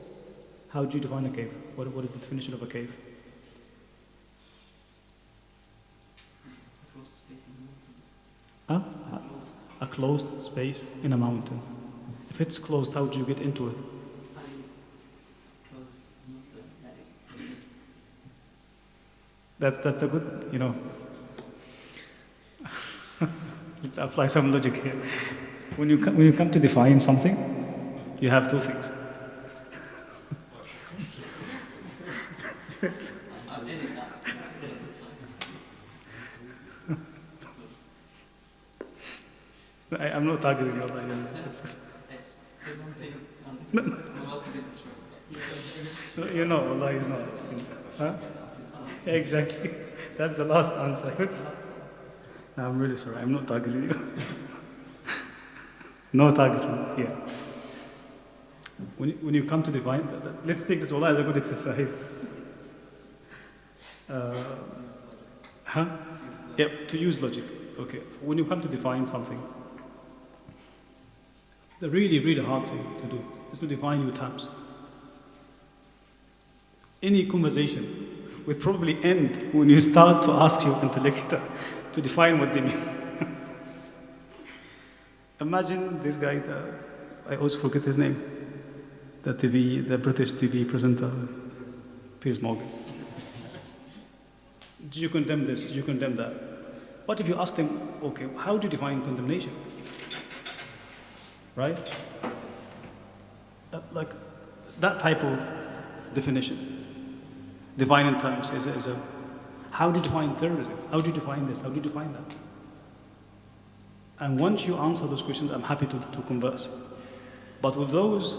how do you define a cave? What is the definition of a cave? Huh? A closed space in a mountain. If it's closed, how do you get into it? That's a good, you know. Let's apply some logic here. When you come to define something, you have two things. I'm not targeting you. You know, Allah, you know. Huh? Exactly. That's the last answer. I'm really sorry. I'm not targeting you. No targeting here. When you come to define, let's take this wallah as a good exercise. Yeah, to use logic. Okay. When you come to define something, the really, really hard thing to do is to define your terms. Any conversation will probably end when you start to ask your interlocutor to define what they mean. Imagine this guy, I always forget his name, the British TV presenter, Pierrepont. Do you condemn this? Do you condemn that? What if you ask them, okay, how do you define condemnation? Right? Like that type of definition. Define in terms is a how do you define terrorism? How do you define this? How do you define that? And once you answer those questions, I'm happy to converse. But with those,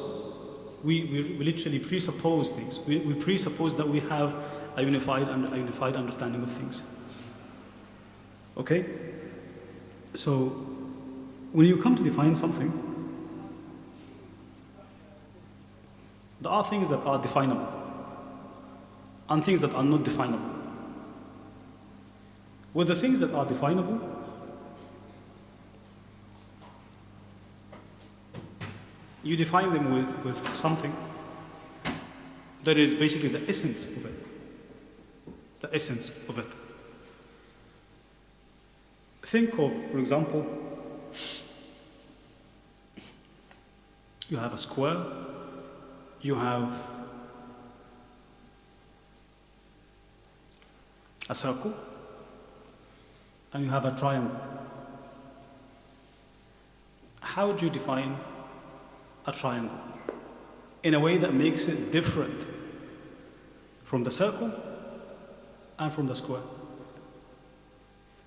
we literally presuppose things. We presuppose that we have a unified understanding of things. Okay? So, when you come to define something, there are things that are definable and things that are not definable. With the things that are definable, you define them with something that is basically the essence of it. The essence of it. Think of, for example, you have a square, you have a circle, and you have a triangle. How do you define a triangle in a way that makes it different from the circle and from the square?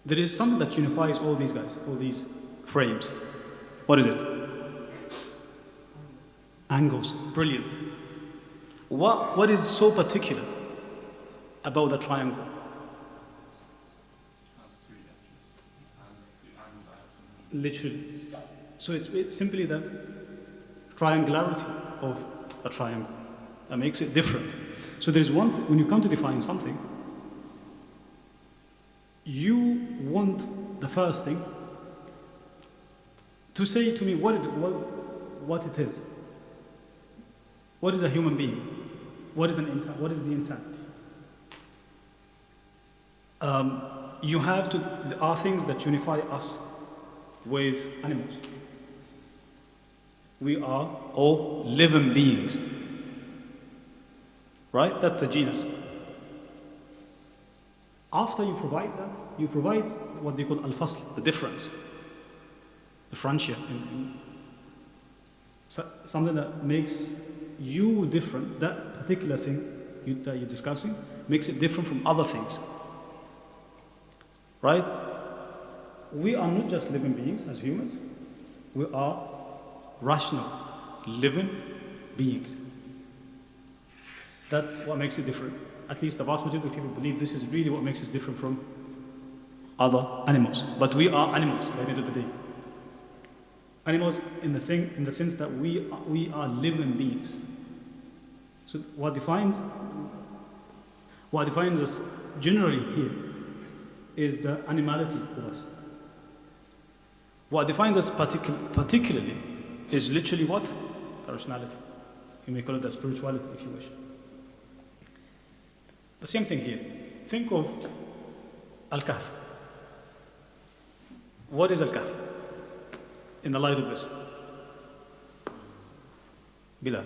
There is something that unifies all these guys, all these frames. What is it? Angles. Brilliant. What is so particular about the triangle? Literally. So it's simply the triangularity of a triangle that makes it different. So there's one thing, when you come to define something, you want the first thing to say to me what it is. What is a human being? What is an insan? What is the insan? There are things that unify us with animals. We are all living beings. Right? That's the genus. After you provide that, you provide what they call al-fasl, the difference, the frontier. Something that makes you different, that particular thing that you're discussing, makes it different from other things. Right? We are not just living beings as humans, we are rational, living beings. That's what makes it different. At least the vast majority of people believe this is really what makes us different from other animals. But we are animals by the end of the day. Animals in the sense that we are living beings. So what defines us generally here is the animality of us. What defines us particularly is literally what? The rationality. You may call it the spirituality if you wish. The same thing here. Think of Al-Kahf. What is Al-Kahf in the light of this? Bilal.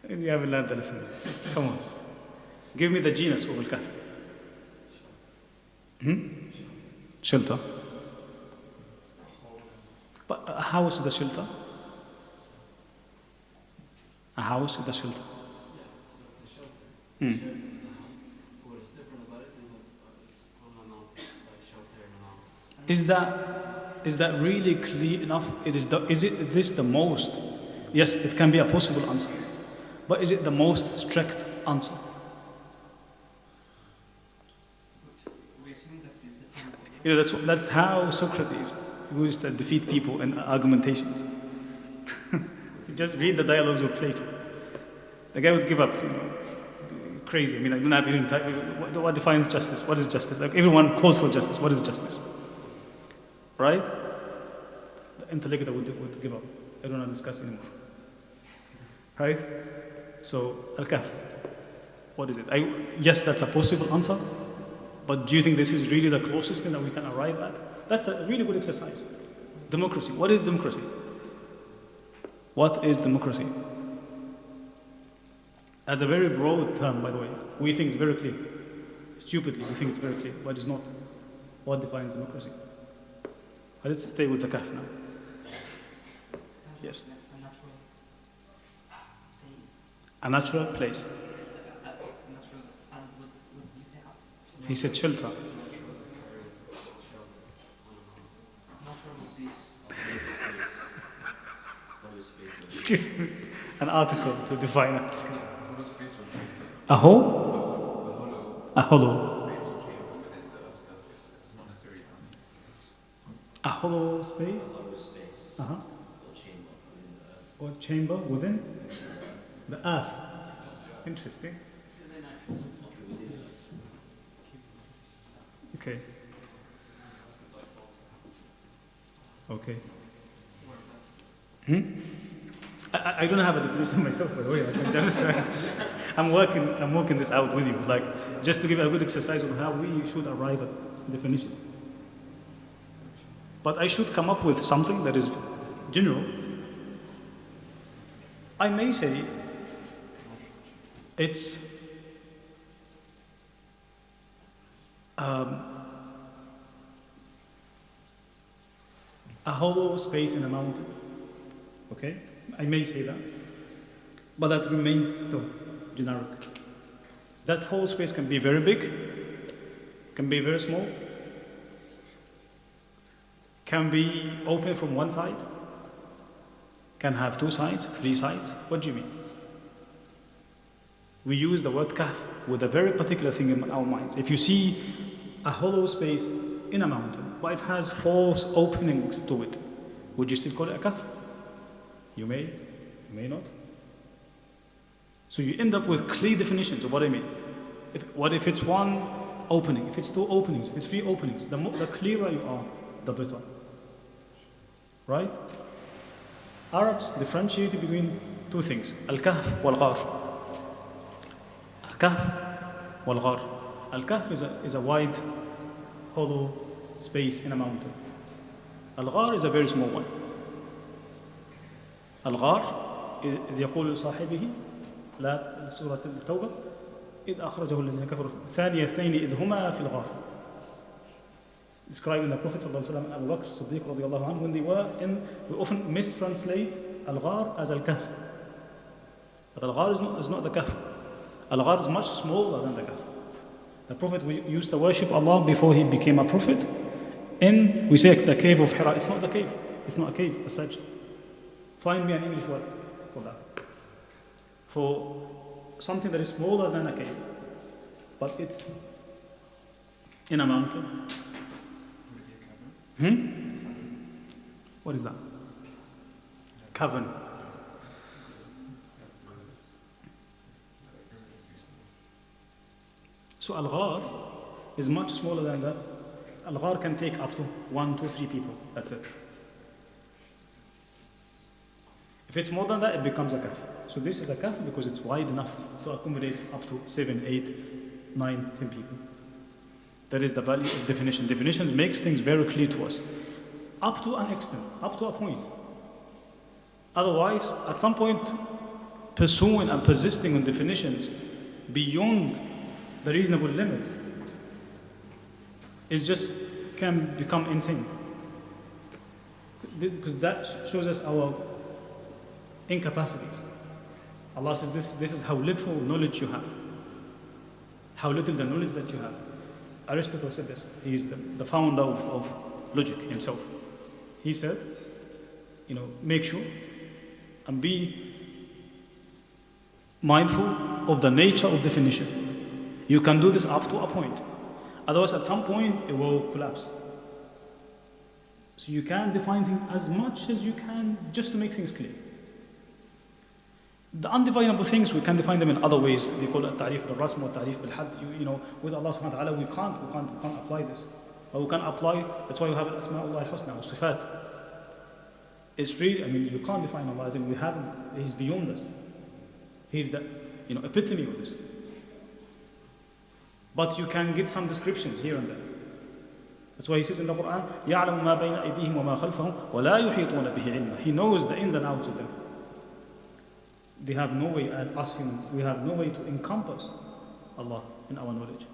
You haven't learned the lesson. Come on. Give me the genus of Al-Kahf. Shelter. But a house is a shelter. A house is a shelter. Yeah, so it's a shelter. Shares is the house. But what is different about it is it's on and off, like shelter and off. Is that really clear enough? Is this the most? Yes, it can be a possible answer. But is it the most strict answer? We're assuming that's his definition. You know, that's how Socrates used to defeat people in argumentations. Just read the dialogues of Plato. The guy would give up, crazy. I mean, I don't have even time. What defines justice? What is justice? Like everyone calls for justice. What is justice? Right? The intellectual would give up. I don't want to discuss anymore. Right? So, Al-Kahf. What is it? Yes, that's a possible answer. But do you think this is really the closest thing that we can arrive at? That's a really good exercise. Democracy. What is democracy? What is democracy? As a very broad term, by the way. We think it's very clear. Stupidly, we think it's very clear, but it's not. What defines democracy? Let's stay with the Kahf now. Yes. A natural place. Natural, and what did you say? He said shelter. Natural with this. Excuse me. An article to define it. Hollow space or chamber? A hole? A hollow A hollow. space or chamber within the surface. It's not necessarily answer. A hollow space? Hollow space Uh-huh. or chamber within the earth. Or chamber within the earth. Interesting. Okay. Okay. I don't have a definition myself, by the way. I'm working this out with you, like just to give a good exercise on how we should arrive at definitions. But I should come up with something that is general. I may say it's a hollow space in a mountain. Okay? I may say that. But that remains still generic. That whole space can be very big, can be very small, can be open from one side, can have 2 sides, 3 sides. What do you mean? We use the word kahf with a very particular thing in our minds. If you see a hollow space in a mountain, but it has 4 openings to it, would you still call it a kahf? You may not. So you end up with clear definitions of what I mean. What if it's 1 opening, if it's 2 openings, if it's 3 openings, the clearer you are, the better. Right? Arabs differentiate between 2 things, Al-Kahf wal-Ghar. Al-Kahf wal-Ghar. Al-Kahf is a wide, hollow space in a mountain. Al-Ghar is a very small one. Al-Ghar إذ يقول لصاحبه لا سورة التوبة إذ أخرجه الذين كفروا ثاني اثنين إذ هما في الغار. Describing the Prophet صلى الله عليه وسلم and Abu Bakr Siddiq رضي الله عنه when they were in, we often mistranslate Al-Ghar as Al-Kahf. But Al-Ghar is not the Kahf. Al-Ghar is much smaller than the Kahf. The Prophet used to worship Allah before he became a Prophet. And we say the cave of Hira. It's not the cave. It's not a cave as such. Find me an English word for that. For something that is smaller than a cave, but it's in a mountain. What is that? Cavern. So Al-Ghar is much smaller than that. Al-Ghar can take up to 1, 2, 3 people. That's it. If it's more than that, it becomes a kahf. So this is a kahf because it's wide enough to accommodate up to 7, 8, 9, 10 people. That is the value of definition. Definitions makes things very clear to us. Up to an extent, up to a point. Otherwise, at some point, pursuing and persisting on definitions beyond the reasonable limits is just can become insane. Because that shows us our incapacities. Allah says this is how little knowledge you have. How little the knowledge that you have. Aristotle said this. He is the founder of logic himself. He said, make sure and be mindful of the nature of definition. You can do this up to a point. Otherwise, at some point, it will collapse. So you can define things as much as you can just to make things clear. The undefinable things, we can define them in other ways. They call it ta'rif bil-rasm or ta'rif bil-hadd. With Allah subhanahu wa ta'ala, we can't apply this. But we can apply, that's why we have al-asma'ullah al-husna, or sifat. It's really, you can't define Allah as in we haven't, He's beyond us. He's the, epitome of this. But you can get some descriptions here and there. That's why He says in the Quran, يَعْلَمُ مَا بَيْنَ أَيْدِيهِمْ وَمَا خَلْفَهُمْ وَلَا يُحِيطُونَ بِهِ عِلْمًا. He knows the ins and outs of them. They have no way, and us humans, we have no way to encompass Allah in our knowledge.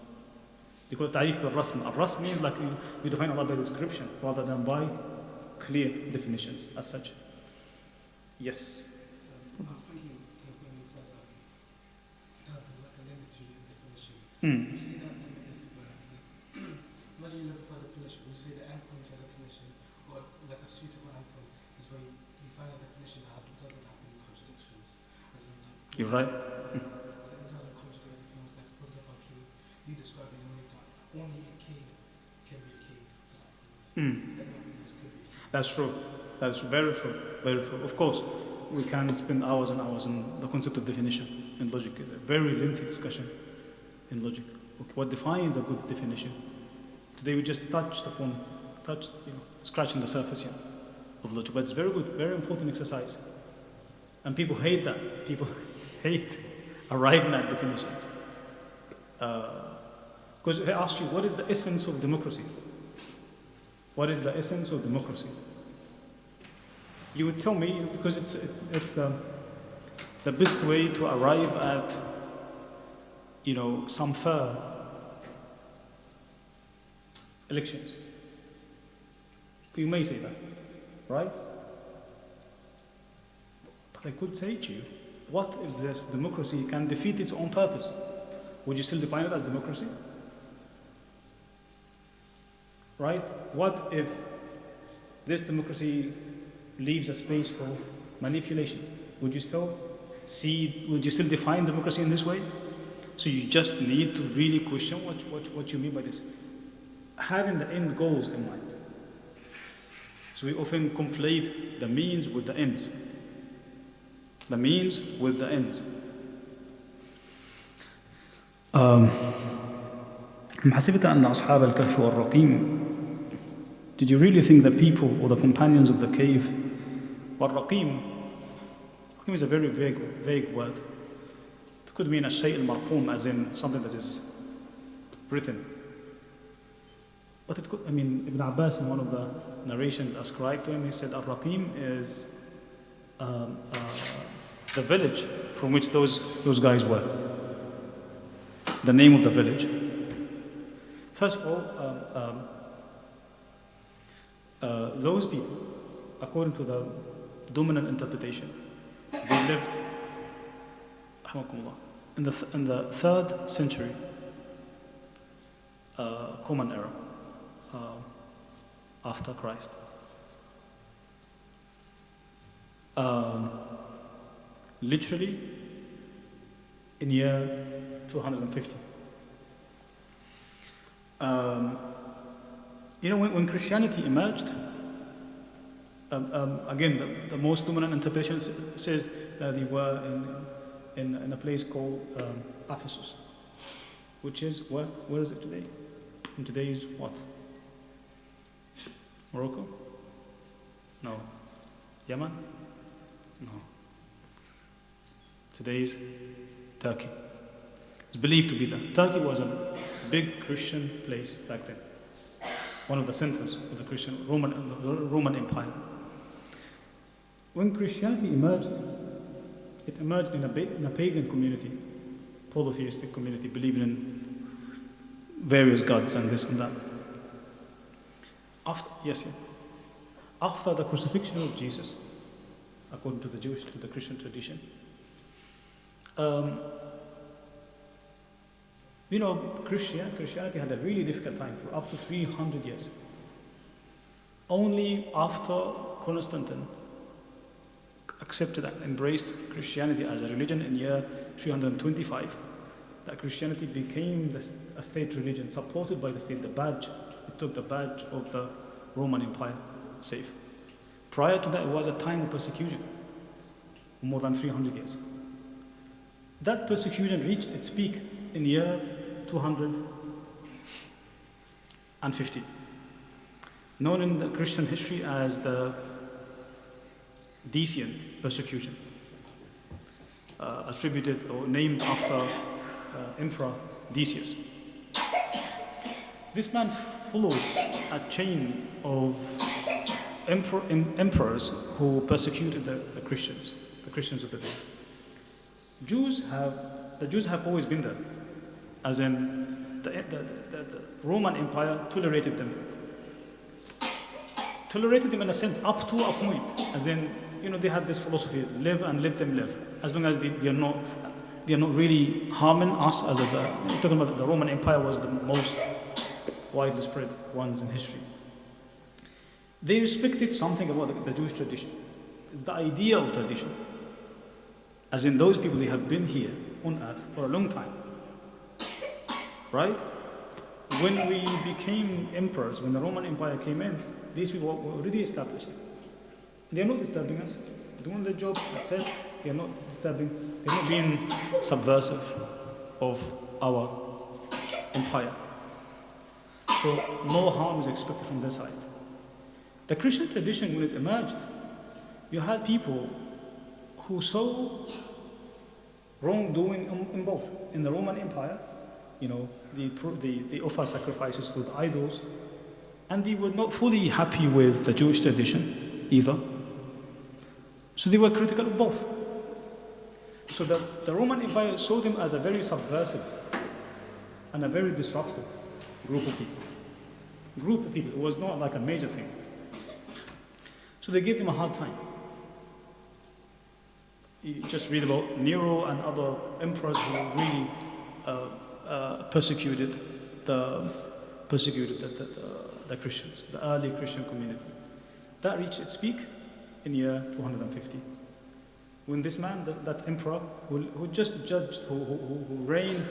They call it ta'rif bil-rasm. Al-rasm means like you define Allah by description rather than by clear definitions as such. Yes. I was thinking when you said Hmm. You see that limit is imagine you look for a definition, you say the endpoint of a definition, or like a suitable endpoint, is where you find a definition that doesn't have any contradictions. As in, You're right. as in it doesn't contradict anything else. Like, for example, K, you describe it in a way that only a K can be a K. Hmm. Everything else could be. That's true. That's very true. Very true. Of course, we can spend hours and hours on the concept of definition in logic. It's a very lengthy discussion in logic. Okay, what defines a good definition? Today we just scratching the surface here of logic. But it's very good, very important exercise. And people hate that. People hate arriving at definitions. Because I asked you, what is the essence of democracy? What is the essence of democracy? You would tell me, because it's the best way to arrive at, some fair elections. You may say that, right? But I could say to you, what if this democracy can defeat its own purpose? Would you still define it as democracy? Right? What if this democracy leaves a space for manipulation? Would you still define democracy in this way? So you just need to really question what you mean by this. Having the end goals in mind. So we often conflate the means with the ends. The means with the ends. حسبت أن أصحاب الكهف والرقيم. Did you really think the people or the companions of the cave والرقيم? Raqim is a very vague word. It could mean الشيء المرقوم, as in something that is written. But it could, Ibn Abbas, in one of the narrations ascribed to him, he said Al-Raqim is the village from which those guys were. The name of the village. First of all, those people, according to the dominant interpretation, they lived in the 3rd century Common Era after Christ. Literally in year 250. When Christianity emerged, again, the most dominant interpretation says that they were in a place called Ephesus, which is, where is it today? In today's what? Morocco? No. Yemen? No. Today's Turkey. It's believed to be that. Turkey was a big Christian place back then. One of the centers of the Roman Empire. When Christianity emerged, it emerged in a pagan community, polytheistic community, believing in various gods and this and that. After the crucifixion of Jesus, according to the Christian tradition, Christianity had a really difficult time for up to 300 years. Only after Constantine accepted and embraced Christianity as a religion in year 325, that Christianity became a state religion supported by the state. It took the badge of the Roman Empire safe. Prior to that, it was a time of persecution, more than 300 years. That persecution reached its peak in year 250, known in the Christian history as the Decian persecution, attributed or named after Emperor Decius. This man followed a chain of emperors who persecuted the Christians of the day. The Jews have always been there, as in the Roman Empire tolerated them in a sense up to a point, as in they had this philosophy: live and let them live, as long as they are not. they are not really harming us as a, talking about the Roman Empire was the most widely spread ones in history. They respected something about the Jewish tradition. It's the idea of tradition. As in those people, they have been here on earth for a long time. Right? When we became emperors, when the Roman Empire came in, these people were already established. They are not disturbing us. Doing their job, that's it. They are not disturbing, they're not being subversive of our empire. So no harm is expected from their side. The Christian tradition, when it emerged, you had people who saw wrongdoing in both. In the Roman Empire, you know, they offer sacrifices to the idols, and they were not fully happy with the Jewish tradition either. So they were critical of both. So the Roman Empire saw them as a very subversive and a very disruptive group of people. It was not like a major thing. So they gave them a hard time. You just read about Nero and other emperors who really persecuted the Christians, the early Christian community. That reached its peak in year 250. When this man, that emperor, who just judged, who reigned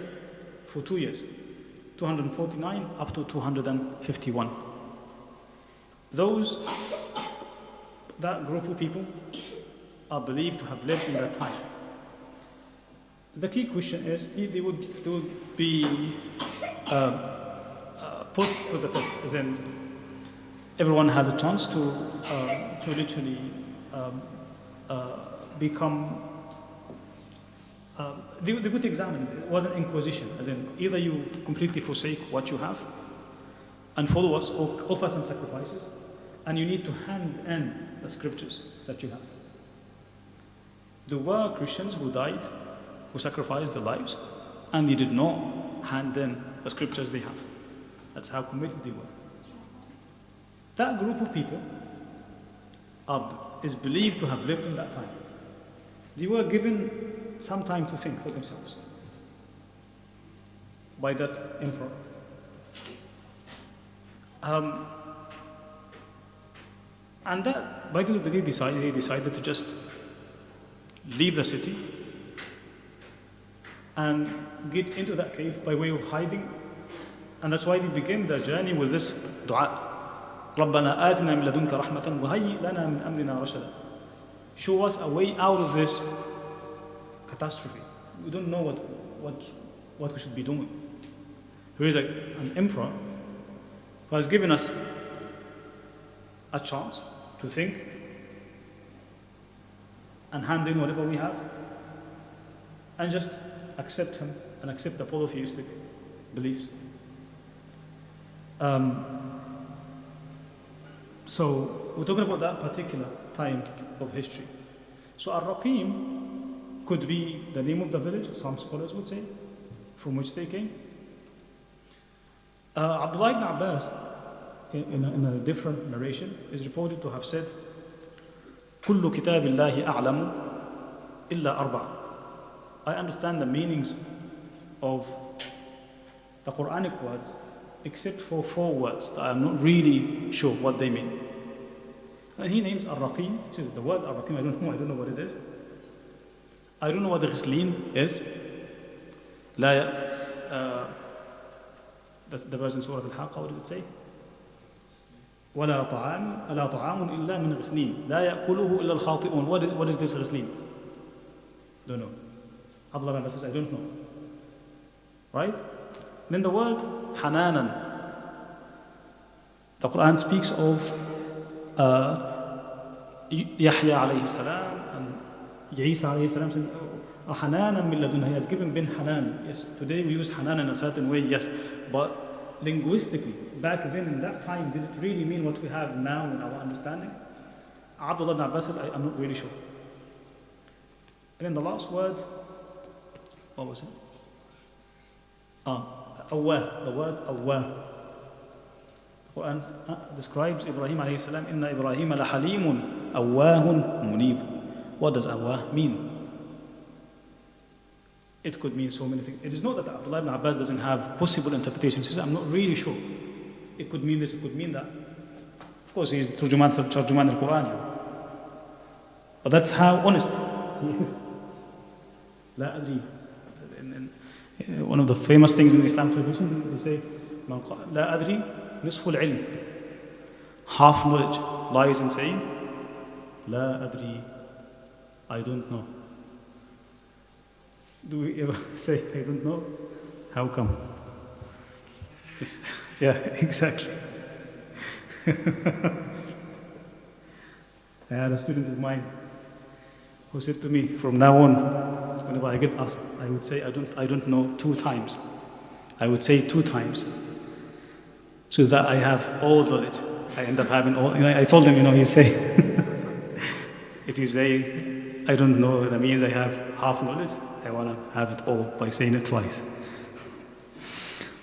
for 2 years, 249 up to 251. That group of people are believed to have lived in that time. The key question is, they would be put to the test, as in everyone has a chance to literally become. They would examine. It wasn't inquisition, as in either you completely forsake what you have and follow us, or offer some sacrifices, and you need to hand in the scriptures that you have. There were Christians who died, who sacrificed their lives, and they did not hand in the scriptures they have. That's how committed they were. That group of people is believed to have lived in that time. They were given some time to think for themselves by that emperor. And that, by the end of the day, they decided to just leave the city and get into that cave by way of hiding. And that's why they began their journey with this dua. رَبَّنَا آتِنَا مِن لَدُنْكَ رَحْمَةً وَهَيِّئْ لَنَا مِنْ أَمْرِنَا رَشَدًا. Show us a way out of this catastrophe. We don't know what we should be doing. Here is an emperor who has given us a chance to think and hand in whatever we have and just accept him and accept the polytheistic beliefs. So we're talking about that particular time of history. So Al-Raqim could be the name of the village, some scholars would say, from which they came. Abdullah ibn Abbas, in a different narration, is reported to have said, كل كتاب الله أعلم إلا أربعة. I understand the meanings of the Quranic words except for 4 words that I'm not really sure what they mean. And he names Al-Raqim. He says the word Al-Raqim, I don't know what it is. I don't know what the Ghislin is. That's the verse in Surah Al-Haqqa. What does it say? ولا طعام إلا من غسلين لا يأكله إلا الخاطئون. What is this غسلين? Don't know. Abdullah ibn Abbas says, I don't know. Right? Then the word Hananan. The Quran speaks of Yahya alayhi salam and Isa alayhi salam saying, Hananan min ladunna. He has given bin Hanan. Yes, today we use Hanan in a certain way, yes, but linguistically, back then in that time, does it really mean what we have now in our understanding? Abdullah ibn Abbas says, I'm not really sure. And then the last word, what was it? Awwah, the word Awwah. The Quran describes Ibrahim alayhi salam, Inna Ibrahim la halimun awwahun munib. What does Awwah mean? It could mean so many things. It is not that Abdullah ibn Abbas doesn't have possible interpretations. He says, I'm not really sure. It could mean this, it could mean that. Of course, he's Turjuman al-Quran. But that's how honest he is. لا أدري. One of the famous things in the Islam tradition, they say, لا أدري نصف العلم. Half knowledge lies in saying, لا أدري, I don't know. Do we ever say, I don't know? How come? Yeah, exactly. I had a student of mine who said to me, from now on, whenever I get asked, I would say, I don't know 2 times. I would say 2 times. So that I have all knowledge. I end up having all, I told him, you say, if you say, I don't know, that means I have half knowledge. I want to have it all by saying it twice.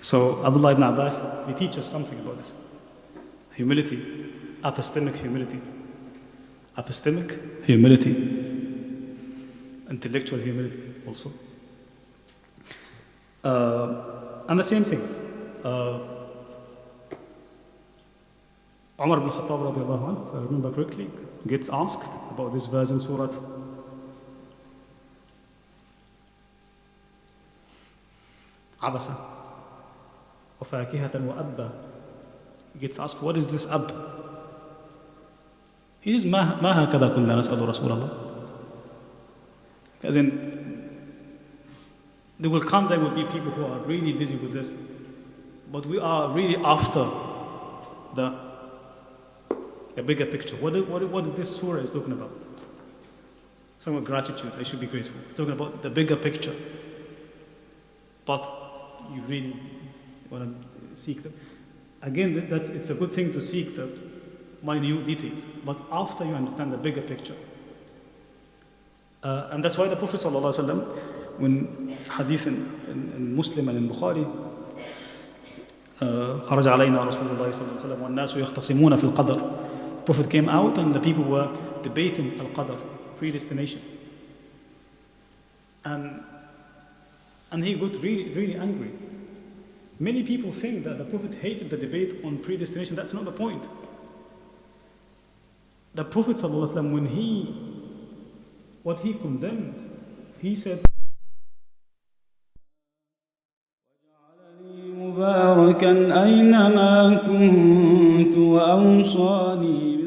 So Abdullah ibn Abbas, they teach us something about this. Humility, epistemic humility. Epistemic humility. Intellectual humility also. And the same thing. Umar ibn Khattab, radiallahu anhu, if I remember correctly, gets asked about this verse in Surah Abasa وفاكهة وأبا. He gets asked, what is this ab? He says, ما هكذا كنا نسأل رسول الله. As in, there will come, there will be people who are really busy with this, but we are really after the bigger picture. What is this surah is talking about? Talking about gratitude, I should be grateful. Talking about the bigger picture. But you really want to seek them. Again, it's a good thing to seek the minute details, but after you understand the bigger picture. And that's why the Prophet ﷺ, when hadith in Muslim and in Bukhari, خرج علينا رسول الله صلى الله عليه وسلم والناس يختصمون في القدر. The Prophet came out and the people were debating al-qadr, predestination. And he got really, really angry. Many people think that the Prophet hated the debate on predestination. That's not the point. The Prophet ﷺ, what he condemned, he said, مباركا أينما كنت وأوصاني